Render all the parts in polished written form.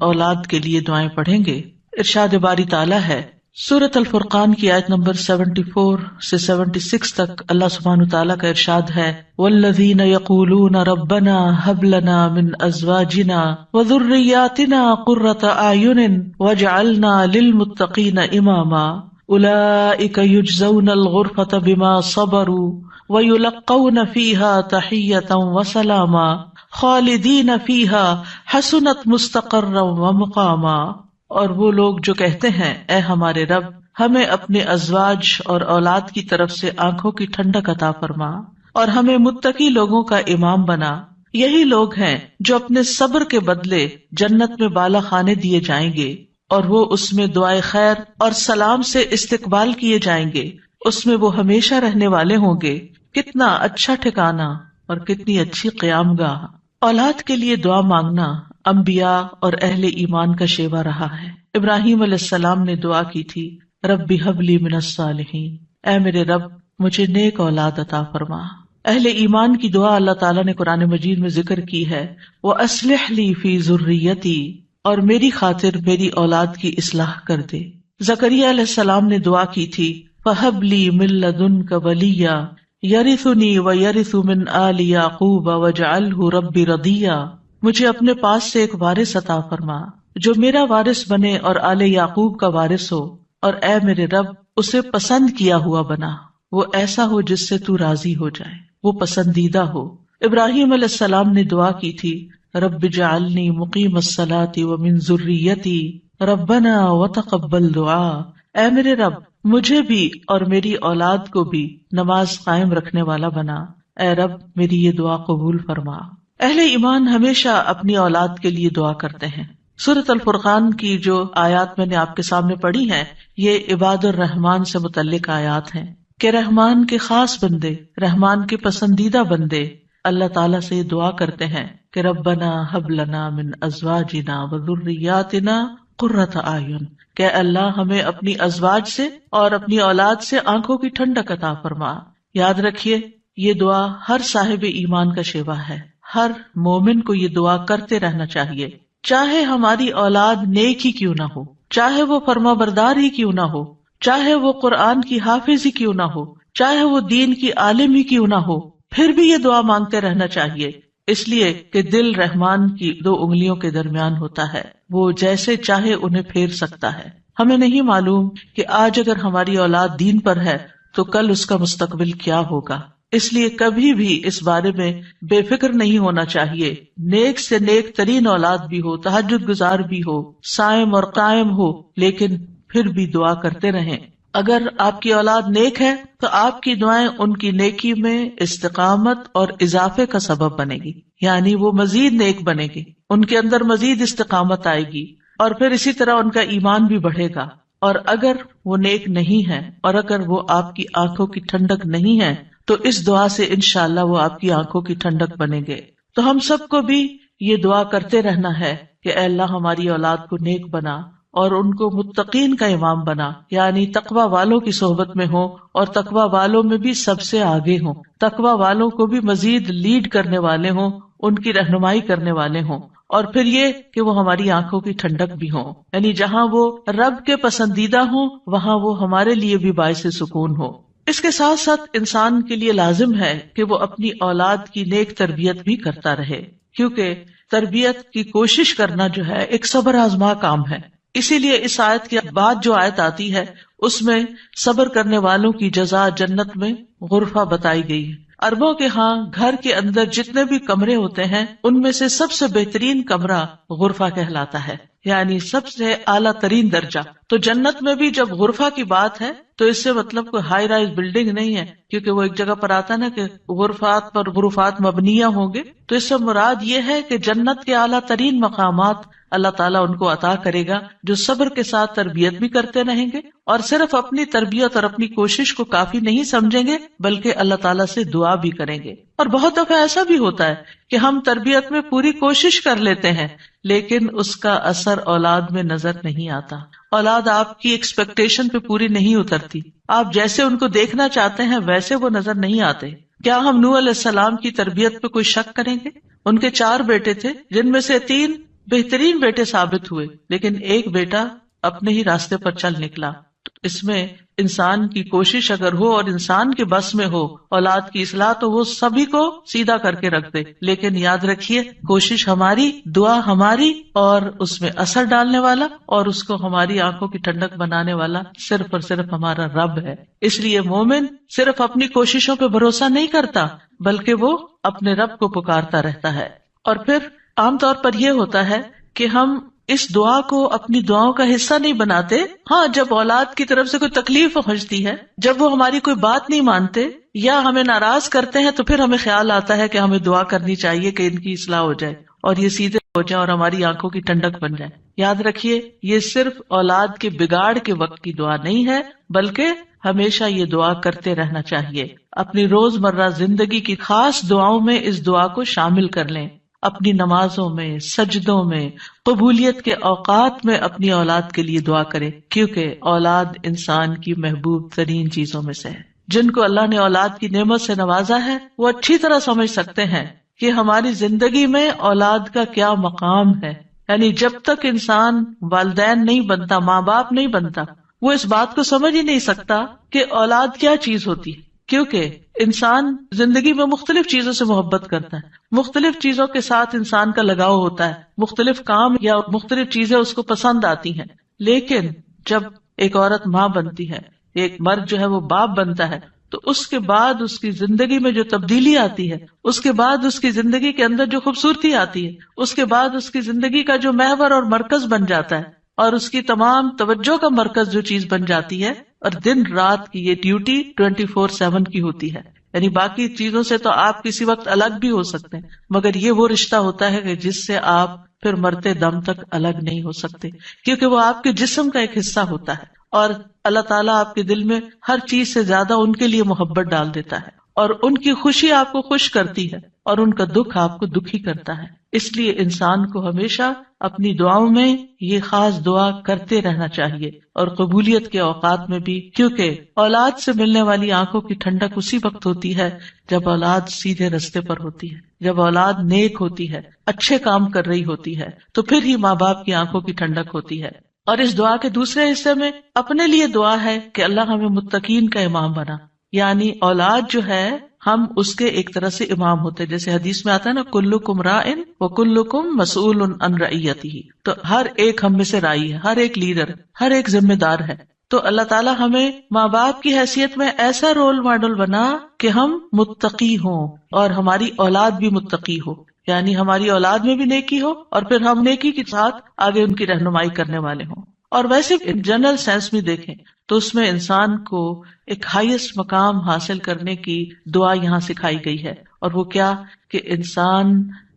اولاد کے لیے دعائیں پڑھیں گے. ارشاد باری تعالیٰ ہے سورۃ الفرقان کی آیت نمبر 74 سے 76 تک اللہ سبحانہ وتعالیٰ کا ارشاد ہے والذین یقولون ربنا ھب لنا من ازواجنا وذریاتنا قرۃ اعین واجعلنا للمتقین اماما اولئک یجزون الغرفۃ بما صبروا ویلقون فیہا تحیۃ وسلاما خالدین فیہا حسنت مستقرا ومقاما. اور وہ لوگ جو کہتے ہیں اے ہمارے رب ہمیں اپنے ازواج اور اولاد کی طرف سے آنکھوں کی ٹھنڈک عطا فرما اور ہمیں متقی لوگوں کا امام بنا. یہی لوگ ہیں جو اپنے صبر کے بدلے جنت میں بالا خانے دیے جائیں گے اور وہ اس میں دعائے خیر اور سلام سے استقبال کیے جائیں گے. اس میں وہ ہمیشہ رہنے والے ہوں گے. کتنا اچھا ٹھکانہ اور کتنی اچھی قیام گاہ. اولاد کے لیے دعا مانگنا انبیاء اور اہل ایمان کا شیوا رہا ہے. ابراہیم علیہ السلام نے دعا کی تھی رب ھب لی من الصالحین، اے میرے رب مجھے نیک اولاد عطا فرما. اہل ایمان کی دعا اللہ تعالیٰ نے قرآن مجید میں ذکر کی ہے وَأَصْلِحْ لِي فِي ذُرِّيَّتِي، اور میری خاطر میری اولاد کی اصلاح کر دے. زکریا علیہ السلام نے دعا کی تھی فَهَبْ لِي مِن لَّدُنْكَ وَلِيًّا يَرِثُنِي وَيَرِثُ مِنْ آلِ يَعْقُوبَ وَاجْعَلْهُ رَبِّ رَضِيًّا. مجھے اپنے پاس سے ایک وارث عطا فرما جو میرا وارث بنے اور آل یعقوب کا وارث ہو، اور اے میرے رب اسے پسند کیا ہوا بنا، وہ ایسا ہو جس سے تو راضی ہو جائے، وہ پسندیدہ ہو. ابراہیم علیہ السلام نے دعا کی تھی رب اجعلنی مقیم الصلاۃ ومن ذریتی ربنا وتقبل دعا. اے میرے رب مجھے بھی اور میری اولاد کو بھی نماز قائم رکھنے والا بنا، اے رب میری یہ دعا قبول فرما. اہل ایمان ہمیشہ اپنی اولاد کے لیے دعا کرتے ہیں. سورۃ الفرقان کی جو آیات میں نے آپ کے سامنے پڑھی ہیں یہ عباد الرحمن سے متعلق آیات ہیں کہ رحمان کے خاص بندے، رحمان کے پسندیدہ بندے اللہ تعالیٰ سے دعا کرتے ہیں کہ ربنا ھب لنا من ازواجنا وذریاتنا قرۃ اعین، کہ اللہ ہمیں اپنی ازواج سے اور اپنی اولاد سے آنکھوں کی ٹھنڈک عطا فرما. یاد رکھیے یہ دعا ہر صاحب ایمان کا شیوا ہے. ہر مومن کو یہ دعا کرتے رہنا چاہیے، چاہے ہماری اولاد نیک ہی کیوں نہ ہو، چاہے وہ فرما بردار ہی کیوں نہ ہو، چاہے وہ قرآن کی حافظ ہی کیوں نہ ہو، چاہے وہ دین کی عالم ہی کیوں نہ ہو، پھر بھی یہ دعا مانگتے رہنا چاہیے. اس لیے کہ دل رحمان کی 2 انگلیوں کے درمیان ہوتا ہے، وہ جیسے چاہے انہیں پھیر سکتا ہے. ہمیں نہیں معلوم کہ آج اگر ہماری اولاد دین پر ہے تو کل اس کا مستقبل کیا ہوگا. اس لیے کبھی بھی اس بارے میں بے فکر نہیں ہونا چاہیے. نیک سے نیک ترین اولاد بھی ہو، تہجد گزار بھی ہو، صائم اور قائم ہو، لیکن پھر بھی دعا کرتے رہیں. اگر آپ کی اولاد نیک ہے تو آپ کی دعائیں ان کی نیکی میں استقامت اور اضافے کا سبب بنے گی، یعنی وہ مزید نیک بنے گی، ان کے اندر مزید استقامت آئے گی اور پھر اسی طرح ان کا ایمان بھی بڑھے گا. اور اگر وہ نیک نہیں ہے اور اگر وہ آپ کی آنکھوں کی ٹھنڈک نہیں ہے تو اس دعا سے انشاءاللہ وہ آپ کی آنکھوں کی ٹھنڈک بنیں گے. تو ہم سب کو بھی یہ دعا کرتے رہنا ہے کہ اے اللہ ہماری اولاد کو نیک بنا اور ان کو متقین کا امام بنا، یعنی تقوی والوں کی صحبت میں ہوں اور تقوی والوں میں بھی سب سے آگے ہوں، تقوی والوں کو بھی مزید لیڈ کرنے والے ہوں، ان کی رہنمائی کرنے والے ہوں. اور پھر یہ کہ وہ ہماری آنکھوں کی ٹھنڈک بھی ہوں، یعنی جہاں وہ رب کے پسندیدہ ہوں وہاں وہ ہمارے لیے بھی باعث سکون ہو. اس کے ساتھ ساتھ انسان کے لیے لازم ہے کہ وہ اپنی اولاد کی نیک تربیت بھی کرتا رہے، کیونکہ تربیت کی کوشش کرنا جو ہے ایک صبر آزما کام ہے. اسی لیے اس آیت کے بعد جو آیت آتی ہے اس میں صبر کرنے والوں کی جزا جنت میں غرفہ بتائی گئی ہے. عربوں کے ہاں گھر کے اندر جتنے بھی کمرے ہوتے ہیں ان میں سے سب سے بہترین کمرہ غرفہ کہلاتا ہے، یعنی سب سے اعلیٰ ترین درجہ. تو جنت میں بھی جب غرفہ کی بات ہے تو اس سے مطلب کوئی ہائی رائز بلڈنگ نہیں ہے، کیونکہ وہ ایک جگہ پر آتا نا کہ غرفات پر غرفات مبنیہ ہوں گے، تو اس سے مراد یہ ہے کہ جنت کے اعلیٰ ترین مقامات اللہ تعالیٰ ان کو عطا کرے گا جو صبر کے ساتھ تربیت بھی کرتے رہیں گے اور صرف اپنی تربیت اور اپنی کوشش کو کافی نہیں سمجھیں گے بلکہ اللہ تعالیٰ سے دعا بھی کریں گے. اور بہت دفعہ ایسا بھی ہوتا ہے کہ ہم تربیت میں پوری کوشش کر لیتے ہیں لیکن اس کا اثر اولاد میں نظر نہیں آتا. اولاد آپ کی ایکسپیکٹیشن پہ پوری نہیں اترتی، آپ جیسے ان کو دیکھنا چاہتے ہیں ویسے وہ نظر نہیں آتے. کیا ہم نوح علیہ السلام کی تربیت پہ کوئی شک کریں گے؟ ان کے 4 بیٹے تھے جن میں سے 3 بہترین بیٹے ثابت ہوئے، لیکن ایک بیٹا اپنے ہی راستے پر چل نکلا. تو اس میں انسان کی کوشش اگر ہو اور انسان کے بس میں ہو اولاد کی اصلاح، تو وہ سبھی کو سیدھا کر کے رکھ دے. لیکن یاد رکھیے، کوشش ہماری، دعا ہماری، اور اس میں اثر ڈالنے والا اور اس کو ہماری آنکھوں کی ٹھنڈک بنانے والا صرف اور صرف ہمارا رب ہے. اس لیے مومن صرف اپنی کوششوں پہ بھروسہ نہیں کرتا، بلکہ وہ اپنے رب کو پکارتا رہتا ہے. اور پھر عام طور پر یہ ہوتا ہے کہ ہم اس دعا کو اپنی دعاؤں کا حصہ نہیں بناتے. ہاں، جب اولاد کی طرف سے کوئی تکلیف پہنچتی ہے، جب وہ ہماری کوئی بات نہیں مانتے یا ہمیں ناراض کرتے ہیں، تو پھر ہمیں خیال آتا ہے کہ ہمیں دعا کرنی چاہیے کہ ان کی اصلاح ہو جائے اور یہ سیدھے ہو جائے اور ہماری آنکھوں کی ٹھنڈک بن جائے. یاد رکھیے، یہ صرف اولاد کے بگاڑ کے وقت کی دعا نہیں ہے، بلکہ ہمیشہ یہ دعا کرتے رہنا چاہیے. اپنی روزمرہ زندگی کی خاص دعاؤں میں اس دعا کو شامل کر لیں. اپنی نمازوں میں، سجدوں میں، قبولیت کے اوقات میں اپنی اولاد کے لیے دعا کریں، کیونکہ اولاد انسان کی محبوب ترین چیزوں میں سے ہے. جن کو اللہ نے اولاد کی نعمت سے نوازا ہے، وہ اچھی طرح سمجھ سکتے ہیں کہ ہماری زندگی میں اولاد کا کیا مقام ہے. یعنی جب تک انسان والدین نہیں بنتا، ماں باپ نہیں بنتا، وہ اس بات کو سمجھ ہی نہیں سکتا کہ اولاد کیا چیز ہوتی ہے. کیونکہ انسان زندگی میں مختلف چیزوں سے محبت کرتا ہے، مختلف چیزوں کے ساتھ انسان کا لگاؤ ہوتا ہے، مختلف کام یا مختلف چیزیں اس کو پسند آتی ہیں. لیکن جب ایک عورت ماں بنتی ہے، ایک مرد جو ہے وہ باپ بنتا ہے، تو اس کے بعد اس کی زندگی میں جو تبدیلی آتی ہے، اس کے بعد اس کی زندگی کے اندر جو خوبصورتی آتی ہے، اس کے بعد اس کی زندگی کا جو محور اور مرکز بن جاتا ہے، اور اس کی تمام توجہ کا مرکز جو چیز بن جاتی ہے، اور دن رات کی یہ ڈیوٹی 24/7 کی ہوتی ہے. یعنی باقی چیزوں سے تو آپ کسی وقت الگ بھی ہو سکتے ہیں، مگر یہ وہ رشتہ ہوتا ہے کہ جس سے آپ پھر مرتے دم تک الگ نہیں ہو سکتے، کیونکہ وہ آپ کے جسم کا ایک حصہ ہوتا ہے. اور اللہ تعالیٰ آپ کے دل میں ہر چیز سے زیادہ ان کے لیے محبت ڈال دیتا ہے، اور ان کی خوشی آپ کو خوش کرتی ہے اور ان کا دکھ آپ کو دکھی کرتا ہے. اس لیے انسان کو ہمیشہ اپنی دعاؤں میں یہ خاص دعا کرتے رہنا چاہیے، اور قبولیت کے اوقات میں بھی، کیونکہ اولاد سے ملنے والی آنکھوں کی ٹھنڈک اسی وقت ہوتی ہے جب اولاد سیدھے رستے پر ہوتی ہے، جب اولاد نیک ہوتی ہے، اچھے کام کر رہی ہوتی ہے، تو پھر ہی ماں باپ کی آنکھوں کی ٹھنڈک ہوتی ہے. اور اس دعا کے دوسرے حصے میں اپنے لیے دعا ہے کہ اللہ ہمیں متقین کا امام بنا. یعنی اولاد جو ہے، ہم اس کے ایک طرح سے امام ہوتے ہیں. جیسے حدیث میں آتا ہے نا، کلکم راعٍ وکلکم مسئول عن رعیتہ، تو ہر ایک ہم میں سے راعی ہے، ہر ایک لیڈر، ہر ایک ذمہ دار ہے. تو اللہ تعالیٰ ہمیں ماں باپ کی حیثیت میں ایسا رول ماڈل بنا کہ ہم متقی ہوں اور ہماری اولاد بھی متقی ہو. یعنی ہماری اولاد میں بھی نیکی ہو، اور پھر ہم نیکی کے ساتھ آگے ان کی رہنمائی کرنے والے ہوں. اور ویسے جنرل سینس میں دیکھیں تو اس میں انسان کو ایک ہائیسٹ مقام حاصل کرنے کی دعا یہاں سکھائی گئی ہے، اور وہ کیا کہ انسان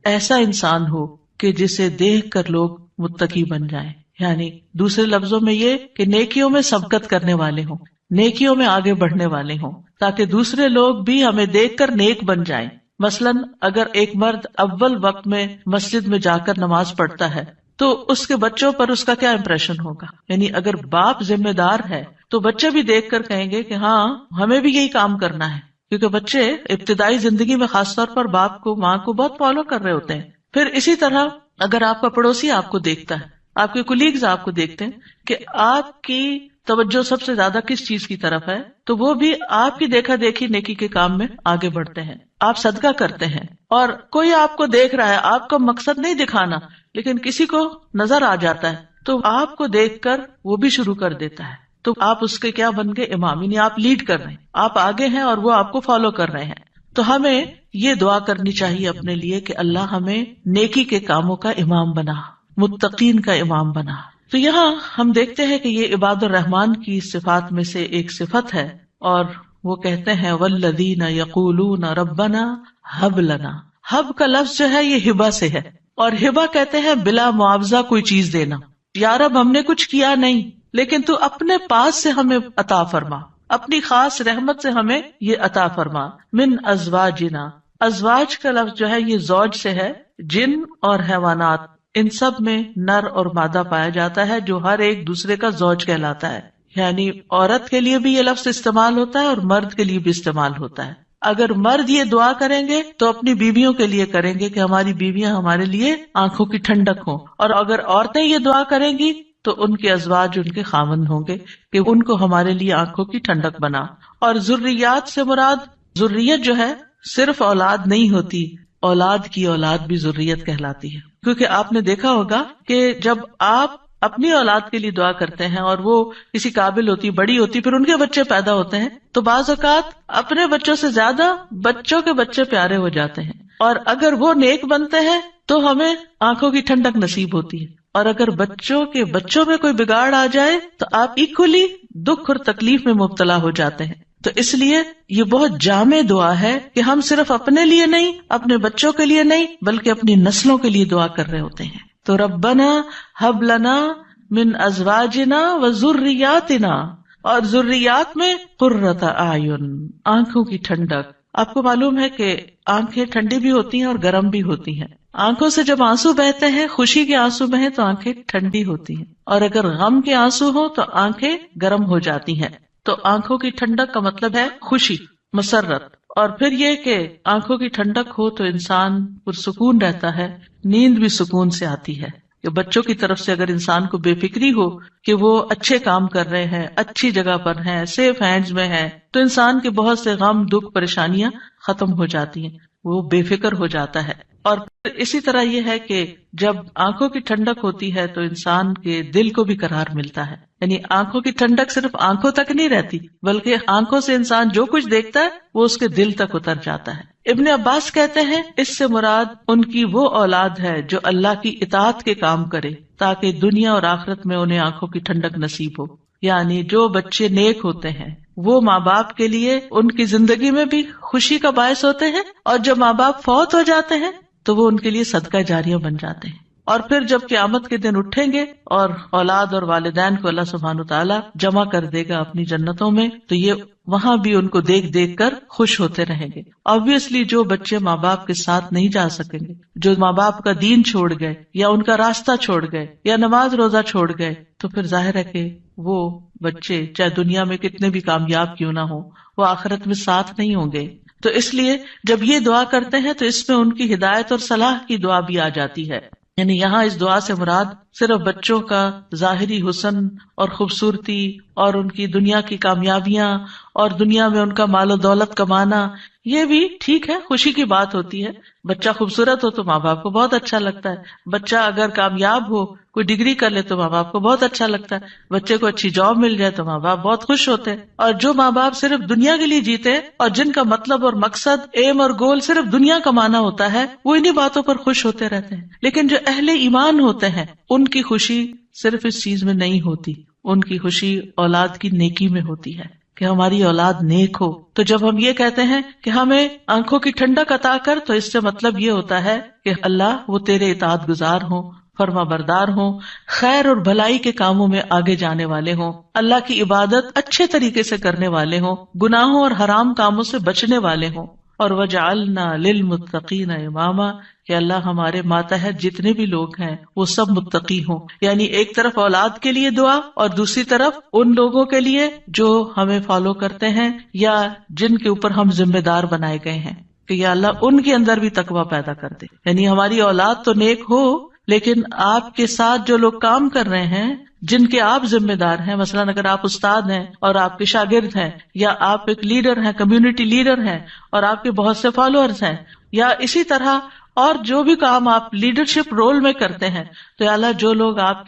ایسا انسان ہو کہ جسے دیکھ کر لوگ متقی بن جائیں. یعنی دوسرے لفظوں میں یہ کہ نیکیوں میں سبقت کرنے والے ہوں، نیکیوں میں آگے بڑھنے والے ہوں، تاکہ دوسرے لوگ بھی ہمیں دیکھ کر نیک بن جائیں. مثلاً اگر ایک مرد اول وقت میں مسجد میں جا کر نماز پڑھتا ہے تو اس کے بچوں پر اس کا کیا امپریشن ہوگا. یعنی اگر باپ ذمہ دار ہے تو بچے بھی دیکھ کر کہیں گے کہ ہاں ہمیں بھی یہی کام کرنا ہے، کیونکہ بچے ابتدائی زندگی میں خاص طور پر باپ کو، ماں کو بہت فالو کر رہے ہوتے ہیں. پھر اسی طرح اگر آپ کا پڑوسی آپ کو دیکھتا ہے، آپ کے کولیگز آپ کو دیکھتے ہیں کہ آپ کی توجہ سب سے زیادہ کس چیز کی طرف ہے، تو وہ بھی آپ کی دیکھا دیکھی نیکی کے کام میں آگے بڑھتے ہیں. آپ صدقہ کرتے ہیں اور کوئی آپ کو دیکھ رہا ہے، آپ کا مقصد نہیں دکھانا، لیکن کسی کو نظر آ جاتا ہے تو آپ کو دیکھ کر وہ بھی شروع کر دیتا ہے، تو آپ اس کے کیا بن گئے؟ امام. یعنی آپ لیڈ کر رہے ہیں، آپ آگے ہیں اور وہ آپ کو فالو کر رہے ہیں. تو ہمیں یہ دعا کرنی چاہیے اپنے لیے کہ اللہ ہمیں نیکی کے کاموں کا امام بنا، متقین کا امام بنا. تو یہاں ہم دیکھتے ہیں کہ یہ عباد الرحمن کی صفات میں سے ایک صفت ہے، اور وہ کہتے ہیں والذین یقولون ربنا ہب لنا. ہب کا لفظ جو ہے یہ ہبہ سے ہے، اور ہبہ کہتے ہیں بلا معاوضہ کوئی چیز دینا. یا رب ہم نے کچھ کیا نہیں، لیکن تو اپنے پاس سے ہمیں عطا فرما، اپنی خاص رحمت سے ہمیں یہ عطا فرما. من ازواجنا، ازواج کا لفظ جو ہے یہ زوج سے ہے. جن اور حیوانات، ان سب میں نر اور مادہ پایا جاتا ہے جو ہر ایک دوسرے کا زوج کہلاتا ہے. یعنی عورت کے لیے بھی یہ لفظ استعمال ہوتا ہے اور مرد کے لیے بھی استعمال ہوتا ہے. اگر مرد یہ دعا کریں گے تو اپنی بیویوں کے لیے کریں گے کہ ہماری بیویاں ہمارے لیے آنکھوں کی ٹھنڈک ہوں، اور اگر عورتیں یہ دعا کریں گی تو ان کے ازواج ان کے خاوند ہوں گے کہ ان کو ہمارے لیے آنکھوں کی ٹھنڈک بنا۔ اور ذریات سے مراد، ذریت جو ہے صرف اولاد نہیں ہوتی، اولاد کی اولاد بھی ذریت کہلاتی ہے، کیونکہ آپ نے دیکھا ہوگا کہ جب آپ اپنی اولاد کے لیے دعا کرتے ہیں اور وہ کسی قابل ہوتی، بڑی ہوتی، پھر ان کے بچے پیدا ہوتے ہیں تو بعض اوقات اپنے بچوں سے زیادہ بچوں کے بچے پیارے ہو جاتے ہیں، اور اگر وہ نیک بنتے ہیں تو ہمیں آنکھوں کی ٹھنڈک نصیب ہوتی ہے، اور اگر بچوں کے بچوں میں کوئی بگاڑ آ جائے تو آپ ایکولی دکھ اور تکلیف میں مبتلا ہو جاتے ہیں۔ تو اس لیے یہ بہت جامع دعا ہے کہ ہم صرف اپنے لیے نہیں، اپنے بچوں کے لیے نہیں، بلکہ اپنی نسلوں کے لیے دعا کر رہے ہوتے ہیں۔ تو ربنا ہب لنا من ازواجنا وذریاتنا، اور ذریات میں قرۃ اعین، آنکھوں کی ٹھنڈک۔ آپ کو معلوم ہے کہ آنکھیں ٹھنڈی بھی ہوتی ہیں اور گرم بھی ہوتی ہیں۔ آنکھوں سے جب آنسو بہتے ہیں، خوشی کے آنسو بہیں تو آنکھیں ٹھنڈی ہوتی ہیں، اور اگر غم کے آنسو ہوں تو آنکھیں گرم ہو جاتی ہیں۔ تو آنکھوں کی ٹھنڈک کا مطلب ہے خوشی، مسرت، اور پھر یہ کہ آنکھوں کی ٹھنڈک ہو تو انسان پرسکون رہتا ہے، نیند بھی سکون سے آتی ہے۔ کہ بچوں کی طرف سے اگر انسان کو بے فکری ہو کہ وہ اچھے کام کر رہے ہیں، اچھی جگہ پر ہیں، سیف ہینڈز میں ہیں، تو انسان کے بہت سے غم، دکھ، پریشانیاں ختم ہو جاتی ہیں، وہ بے فکر ہو جاتا ہے۔ اور پھر اسی طرح یہ ہے کہ جب آنکھوں کی ٹھنڈک ہوتی ہے تو انسان کے دل کو بھی قرار ملتا ہے، یعنی آنکھوں کی ٹھنڈک صرف آنکھوں تک نہیں رہتی، بلکہ آنکھوں سے انسان جو کچھ دیکھتا ہے وہ اس کے دل تک اتر جاتا ہے۔ ابن عباس کہتے ہیں اس سے مراد ان کی وہ اولاد ہے جو اللہ کی اطاعت کے کام کرے تاکہ دنیا اور آخرت میں انہیں آنکھوں کی ٹھنڈک نصیب ہو، یعنی جو بچے نیک ہوتے ہیں وہ ماں باپ کے لیے ان کی زندگی میں بھی خوشی کا باعث ہوتے ہیں، اور جب ماں باپ فوت ہو جاتے ہیں تو وہ ان کے لیے صدقہ جاریہ بن جاتے ہیں۔ اور پھر جب قیامت کے دن اٹھیں گے اور اولاد اور والدین کو اللہ سبحانہ تعالیٰ جمع کر دے گا اپنی جنتوں میں، تو یہ وہاں بھی ان کو دیکھ دیکھ کر خوش ہوتے رہیں گے۔ obviously جو بچے ماں باپ کے ساتھ نہیں جا سکیں گے، جو ماں باپ کا دین چھوڑ گئے یا ان کا راستہ چھوڑ گئے یا نماز روزہ چھوڑ گئے، تو پھر ظاہر ہے کہ وہ بچے چاہے دنیا میں کتنے بھی کامیاب کیوں نہ ہو، وہ آخرت میں ساتھ نہیں ہوں گے۔ تو اس لیے جب یہ دعا کرتے ہیں تو اس میں ان کی ہدایت اور صلاح کی دعا بھی آ جاتی ہے، یعنی یہاں اس دعا سے مراد صرف بچوں کا ظاہری حسن اور خوبصورتی اور ان کی دنیا کی کامیابیاں اور دنیا میں ان کا مال و دولت کمانا، یہ بھی ٹھیک ہے، خوشی کی بات ہوتی ہے۔ بچہ خوبصورت ہو تو ماں باپ کو بہت اچھا لگتا ہے، بچہ اگر کامیاب ہو، کوئی ڈگری کر لے تو ماں باپ کو بہت اچھا لگتا ہے، بچے کو اچھی جاب مل جائے تو ماں باپ بہت خوش ہوتے ہیں۔ اور جو ماں باپ صرف دنیا کے لیے جیتے اور جن کا مطلب اور مقصد، ایم اور گول صرف دنیا کمانا ہوتا ہے، وہ انہی باتوں پر خوش ہوتے رہتے ہیں۔ لیکن جو اہل ایمان ہوتے ہیں ان کی خوشی صرف اس چیز میں نہیں ہوتی، ان کی خوشی اولاد کی نیکی میں ہوتی ہے کہ ہماری اولاد نیک ہو۔ تو جب ہم یہ کہتے ہیں کہ ہمیں آنکھوں کی ٹھنڈک عطا کر، تو اس سے مطلب یہ ہوتا ہے کہ اللہ وہ تیرے اطاعت گزار ہوں، فرما بردار ہوں، خیر اور بھلائی کے کاموں میں آگے جانے والے ہوں، اللہ کی عبادت اچھے طریقے سے کرنے والے ہوں، گناہوں اور حرام کاموں سے بچنے والے ہوں۔ اور وجعلنا للمتقین اماما، کہ اللہ ہمارے ماتحت جتنے بھی لوگ ہیں وہ سب متقی ہوں، یعنی ایک طرف اولاد کے لیے دعا اور دوسری طرف ان لوگوں کے لیے جو ہمیں فالو کرتے ہیں یا جن کے اوپر ہم ذمہ دار بنائے گئے ہیں، کہ یا اللہ ان کے اندر بھی تقویٰ پیدا کر دے، یعنی ہماری اولاد تو نیک ہو، لیکن آپ کے ساتھ جو لوگ کام کر رہے ہیں، جن کے آپ ذمہ دار ہیں، مثلاً اگر آپ استاد ہیں اور آپ کے شاگرد ہیں، یا آپ ایک لیڈر ہیں، کمیونٹی لیڈر ہیں اور آپ کے بہت سے فالوورز ہیں، یا اسی طرح اور جو بھی کام آپ لیڈرشپ رول میں کرتے ہیں، تو یا اللہ جو لوگ آپ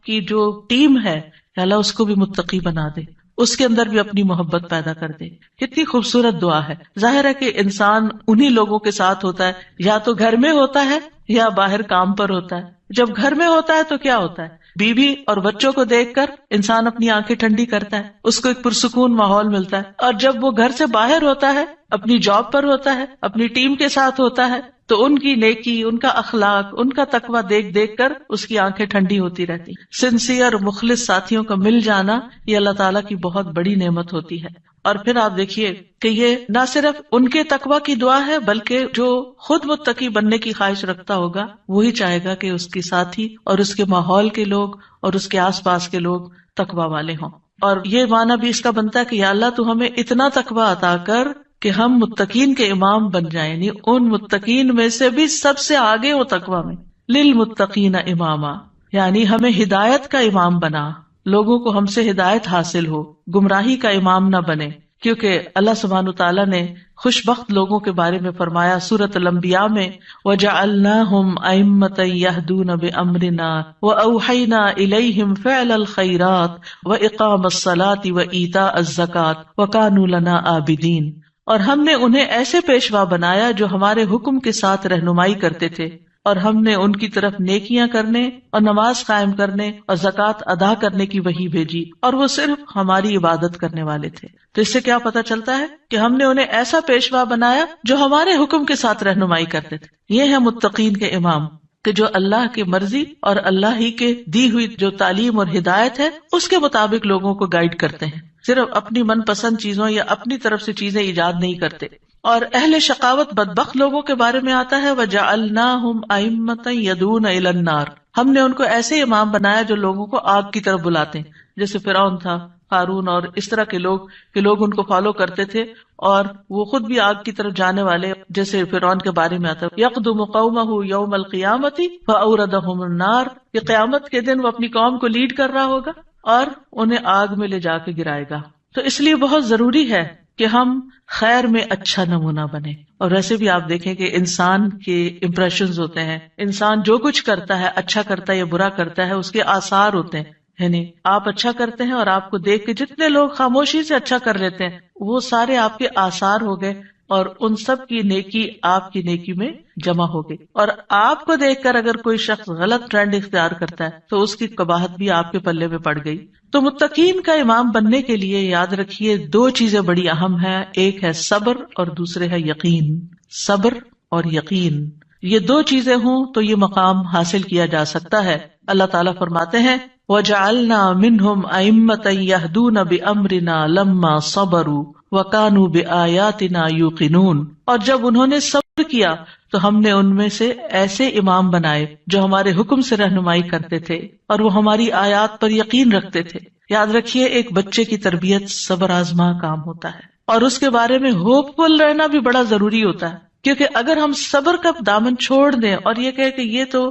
کی جو ٹیم ہے، یا اللہ اس کو بھی متقی بنا دے، اس کے اندر بھی اپنی محبت پیدا کر دے۔ کتنی خوبصورت دعا ہے۔ ظاہر ہے کہ انسان انہی لوگوں کے ساتھ ہوتا ہے، یا تو گھر میں ہوتا ہے یا باہر کام پر ہوتا ہے۔ جب گھر میں ہوتا ہے تو کیا ہوتا ہے، بیوی اور بچوں کو دیکھ کر انسان اپنی آنکھیں ٹھنڈی کرتا ہے، اس کو ایک پرسکون ماحول ملتا ہے۔ اور جب وہ گھر سے باہر ہوتا ہے، اپنی جاب پر ہوتا ہے، اپنی ٹیم کے ساتھ ہوتا ہے، تو ان کی نیکی، ان کا اخلاق، ان کا تقویٰ دیکھ دیکھ کر اس کی آنکھیں ٹھنڈی ہوتی رہتی۔ سنسیئر مخلص ساتھیوں کا مل جانا یہ اللہ تعالیٰ کی بہت بڑی نعمت ہوتی ہے۔ اور پھر آپ دیکھیے کہ یہ نہ صرف ان کے تقویٰ کی دعا ہے، بلکہ جو خود متقی بننے کی خواہش رکھتا ہوگا وہی چاہے گا کہ اس کی ساتھی اور اس کے ماحول کے لوگ اور اس کے آس پاس کے لوگ تقویٰ والے ہوں۔ اور یہ معنی بھی اس کا بنتا ہے کہ یا اللہ تو ہمیں اتنا تقویٰ عطا کر کہ ہم متقین کے امام بن جائیں، یعنی ان متقین میں سے بھی سب سے آگے ہو تقوی میں. للمتقین اماما، یعنی ہمیں ہدایت کا امام بنا، لوگوں کو ہم سے ہدایت حاصل ہو، گمراہی کا امام نہ بنے. کیونکہ اللہ سبحانہ تعالیٰ نے خوش بخت لوگوں کے بارے میں فرمایا سورۃ الانبیاء میں، وَجَعَلْنَاهُمْ أَئِمَّةً يَهْدُونَ بِأَمْرِنَا وَأَوْحَيْنَا إِلَيْهِمْ فِعْلَ الْخَيْرَاتِ وَإِقَامَ الصَّلَاةِ وَإِيتَاءَ الزَّكَاةِ وَكَانُوا لَنَا عَابِدِينَ. اور ہم نے انہیں ایسے پیشوا بنایا جو ہمارے حکم کے ساتھ رہنمائی کرتے تھے، اور ہم نے ان کی طرف نیکیاں کرنے اور نماز قائم کرنے اور زکوٰۃ ادا کرنے کی وحی بھیجی، اور وہ صرف ہماری عبادت کرنے والے تھے. تو اس سے کیا پتہ چلتا ہے کہ ہم نے انہیں ایسا پیشوا بنایا جو ہمارے حکم کے ساتھ رہنمائی کرتے تھے. یہ ہے متقین کے امام، کہ جو اللہ کی مرضی اور اللہ ہی کے دی ہوئی جو تعلیم اور ہدایت ہے اس کے مطابق لوگوں کو گائیڈ کرتے ہیں، صرف اپنی من پسند چیزوں یا اپنی طرف سے چیزیں ایجاد نہیں کرتے. اور اہل شقاوت بدبخت لوگوں کے بارے میں آتا ہے وَجَعَلْنَاهُمْ أَئِمَّةً يَدْعُونَ إِلَى النَّارِ، ہم نے ان کو ایسے امام بنایا جو لوگوں کو آگ کی طرف بلاتے ہیں، جیسے فرعون تھا، قارون اور اس طرح کے لوگ کہ لوگ ان کو فالو کرتے تھے اور وہ خود بھی آگ کی طرف جانے والے. جیسے فرعون کے بارے میں آتا ہے يَقْدُمُ قَوْمَهُ يَوْمَ الْقِيَامَةِ فَأَوْرَدَهُمُ النَّارِ، کہ قیامت کے دن وہ اپنی قوم کو لیڈ کر رہا ہوگا اور انہیں آگ میں لے جا کے گرائے گا. تو اس لیے بہت ضروری ہے کہ ہم خیر میں اچھا نمونہ بنے. اور ویسے بھی آپ دیکھیں کہ انسان کے امپریشنز ہوتے ہیں، انسان جو کچھ کرتا ہے، اچھا کرتا ہے یا برا کرتا ہے، اس کے آثار ہوتے ہیں. یعنی آپ اچھا کرتے ہیں اور آپ کو دیکھ کے جتنے لوگ خاموشی سے اچھا کر لیتے ہیں وہ سارے آپ کے آثار ہو گئے، اور ان سب کی نیکی آپ کی نیکی میں جمع ہو گئی. اور آپ کو دیکھ کر اگر کوئی شخص غلط ٹرینڈ اختیار کرتا ہے تو اس کی قباحت بھی آپ کے پلے میں پڑ گئی. تو متقین کا امام بننے کے لیے یاد رکھیے دو چیزیں بڑی اہم ہیں، ایک ہے صبر اور دوسرے ہے یقین. صبر اور یقین، یہ دو چیزیں ہوں تو یہ مقام حاصل کیا جا سکتا ہے. اللہ تعالیٰ فرماتے ہیں وَجَعَلْنَا مِنْهُمْ أَئِمَّةً يَهْدُونَ بِأَمْرِنَا لَمَّا صَبَرُوا وَكَانُوا بِآيَاتِنَا يُوقِنُونَ. اور جب انہوں نے صبر کیا تو ہم نے ان میں سے ایسے امام بنائے جو ہمارے حکم سے رہنمائی کرتے تھے اور وہ ہماری آیات پر یقین رکھتے تھے. یاد رکھیے ایک بچے کی تربیت صبر آزما کام ہوتا ہے، اور اس کے بارے میں ہوپ فل رہنا بھی بڑا ضروری ہوتا ہے. کیونکہ اگر ہم صبر کا دامن چھوڑ دیں اور یہ کہے کہ یہ تو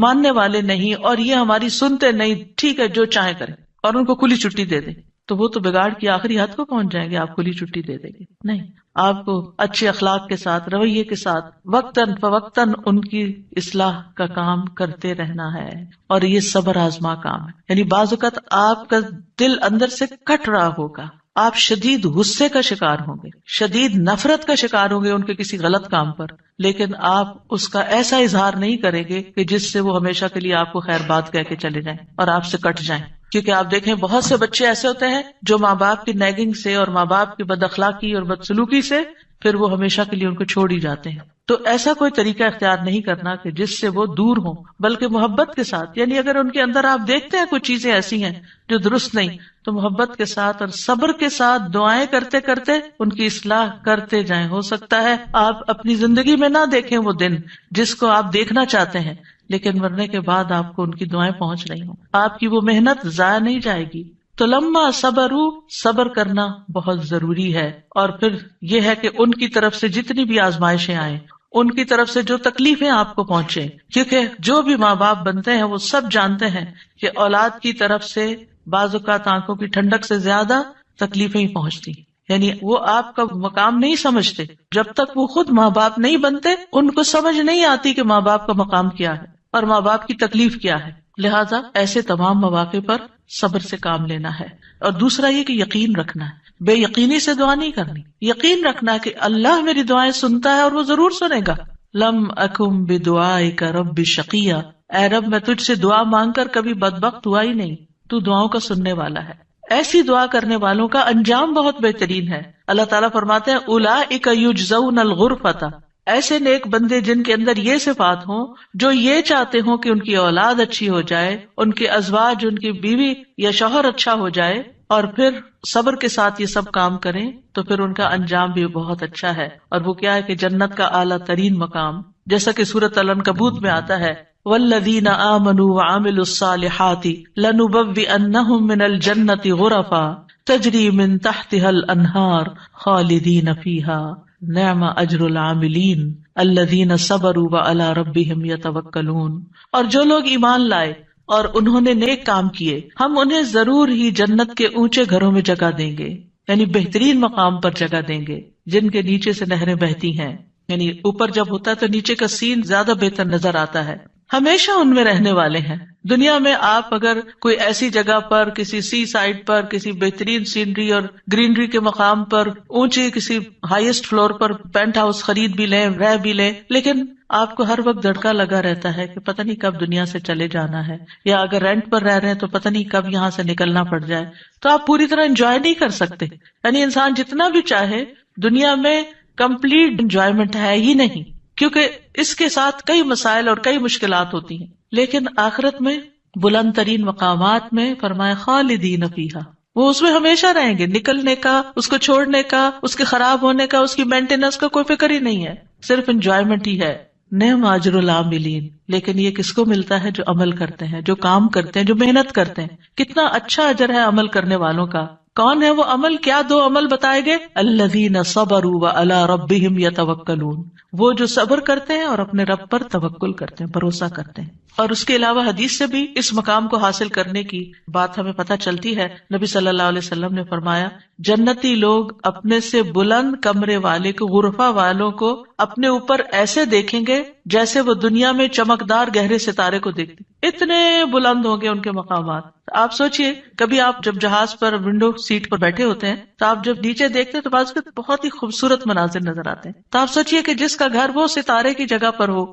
ماننے والے نہیں اور یہ ہماری سنتے نہیں، ٹھیک ہے جو چاہے کریں، اور ان کو کھلی چھٹی دے دیں، تو وہ تو بگاڑ کی آخری حد کو پہنچ جائیں گے. آپ کھلی چھٹی دے دیں گے نہیں، آپ کو اچھے اخلاق کے ساتھ، رویے کے ساتھ وقتاً فوقتاً ان کی اصلاح کا کام کرتے رہنا ہے. اور یہ صبر آزما کام ہے. یعنی بعض اوقات آپ کا دل اندر سے کٹ رہا ہوگا، آپ شدید غصے کا شکار ہوں گے، شدید نفرت کا شکار ہوں گے ان کے کسی غلط کام پر، لیکن آپ اس کا ایسا اظہار نہیں کریں گے کہ جس سے وہ ہمیشہ کے لیے آپ کو خیر بات کہہ کے چلے جائیں اور آپ سے کٹ جائیں. کیونکہ آپ دیکھیں بہت سے بچے ایسے ہوتے ہیں جو ماں باپ کی نیگنگ سے اور ماں باپ کی بد اخلاقی اور بدسلوکی سے پھر وہ ہمیشہ کے لیے ان کو چھوڑ ہی جاتے ہیں. تو ایسا کوئی طریقہ اختیار نہیں کرنا کہ جس سے وہ دور ہوں، بلکہ محبت کے ساتھ. یعنی اگر ان کے اندر آپ دیکھتے ہیں کچھ چیزیں ایسی ہیں جو درست نہیں، تو محبت کے ساتھ اور صبر کے ساتھ دعائیں کرتے کرتے ان کی اصلاح کرتے جائیں. ہو سکتا ہے آپ اپنی زندگی میں نہ دیکھیں وہ دن جس کو آپ دیکھنا چاہتے ہیں، لیکن مرنے کے بعد آپ کو ان کی دعائیں پہنچ رہی ہوں، آپ کی وہ محنت ضائع نہیں جائے گی. تو لما صبروا، صبر کرنا بہت ضروری ہے. اور پھر یہ ہے کہ ان کی طرف سے جتنی بھی آزمائشیں آئیں، ان کی طرف سے جو تکلیفیں آپ کو پہنچے، کیونکہ جو بھی ماں باپ بنتے ہیں وہ سب جانتے ہیں کہ اولاد کی طرف سے بعض اوقات آنکھوں کی ٹھنڈک سے زیادہ تکلیفیں ہی پہنچتی. یعنی وہ آپ کا مقام نہیں سمجھتے جب تک وہ خود ماں باپ نہیں بنتے. ان کو سمجھ نہیں آتی کہ ماں باپ کا مقام کیا ہے اور ماں باپ کی تکلیف کیا ہے. لہٰذا ایسے تمام مواقع پر صبر سے کام لینا ہے. اور دوسرا یہ کہ یقین رکھنا ہے، بے یقینی سے دعا نہیں کرنی. یقین رکھنا ہے کہ اللہ میری دعائیں سنتا ہے اور وہ ضرور سنے گا. لم اکم بدعائک رب شقیہ، اے رب میں تجھ سے دعا مانگ کر کبھی بدبخت ہوا ہی نہیں، تو دعاؤں کا سننے والا ہے. ایسی دعا کرنے والوں کا انجام بہت بہترین ہے. اللہ تعالیٰ فرماتے ہیں اولئک یجزون الغرفۃ، ایسے نیک بندے جن کے اندر یہ صفات ہوں، جو یہ چاہتے ہوں کہ ان کی اولاد اچھی ہو جائے، ان کے ازواج، ان کی بیوی یا شوہر اچھا ہو جائے، اور پھر صبر کے ساتھ یہ سب کام کریں، تو پھر ان کا انجام بھی بہت اچھا ہے. اور وہ کیا ہے کہ جنت کا اعلیٰ ترین مقام، جیسا کہ سورۃ العنکبوت میں آتا ہے والذین آمنوا وعملوا الصالحات لنبوئنہم من الجنۃ غرفا تجری من تحتها الانہار خالدین فیہا نعم اجر العاملین الذین صبروا وعلی ربہم یتوکلون. اور جو لوگ ایمان لائے اور انہوں نے نیک کام کیے ہم انہیں ضرور ہی جنت کے اونچے گھروں میں جگہ دیں گے، یعنی بہترین مقام پر جگہ دیں گے جن کے نیچے سے نہریں بہتی ہیں. یعنی اوپر جب ہوتا ہے تو نیچے کا سین زیادہ بہتر نظر آتا ہے. ہمیشہ ان میں رہنے والے ہیں. دنیا میں آپ اگر کوئی ایسی جگہ پر کسی سی سائڈ پر کسی بہترین سینری اور گرینری کے مقام پر اونچی کسی ہائیسٹ فلور پر پینٹ ہاؤس خرید بھی لیں رہ بھی لیں، لیکن آپ کو ہر وقت دھڑکا لگا رہتا ہے کہ پتہ نہیں کب دنیا سے چلے جانا ہے، یا اگر رینٹ پر رہ رہے ہیں تو پتہ نہیں کب یہاں سے نکلنا پڑ جائے، تو آپ پوری طرح انجوائے نہیں کر سکتے. یعنی انسان جتنا بھی چاہے دنیا میں کمپلیٹ انجوائمنٹ ہے ہی نہیں، کیونکہ اس کے ساتھ کئی مسائل اور کئی مشکلات ہوتی ہیں. لیکن آخرت میں بلند ترین مقامات میں فرمائے خالدین فیہا، وہ اس میں ہمیشہ رہیں گے. نکلنے کا، اس کو چھوڑنے کا، اس کے خراب ہونے کا، اس کی مینٹیننس کا کوئی فکر ہی نہیں ہے، صرف انجوائمنٹ ہی ہے. نعم اجر العاملین، لیکن یہ کس کو ملتا ہے؟ جو عمل کرتے ہیں، جو کام کرتے ہیں، جو محنت کرتے ہیں. کتنا اچھا اجر ہے عمل کرنے والوں کا. کون ہے وہ عمل؟ کیا دو عمل بتائے گئے؟ الذین صبروا وعلی ربہم یتوکلون، وہ جو صبر کرتے ہیں اور اپنے رب پر توکل کرتے ہیں، بھروسہ کرتے ہیں. اور اس کے علاوہ حدیث سے بھی اس مقام کو حاصل کرنے کی بات ہمیں پتہ چلتی ہے. نبی صلی اللہ علیہ وسلم نے فرمایا جنتی لوگ اپنے سے بلند کمرے والے کو، غرفہ والوں کو اپنے اوپر ایسے دیکھیں گے جیسے وہ دنیا میں چمکدار گہرے ستارے کو دیکھتے. اتنے بلند ہوں گے ان کے مقامات. آپ سوچئے کبھی آپ جب جہاز پر ونڈو سیٹ پر بیٹھے ہوتے ہیں تو آپ جب نیچے دیکھتے ہیں تو بعض بہت ہی خوبصورت مناظر نظر آتے ہیں. تو آپ سوچئے کہ جس کا گھر وہ ستارے کی جگہ پر ہو،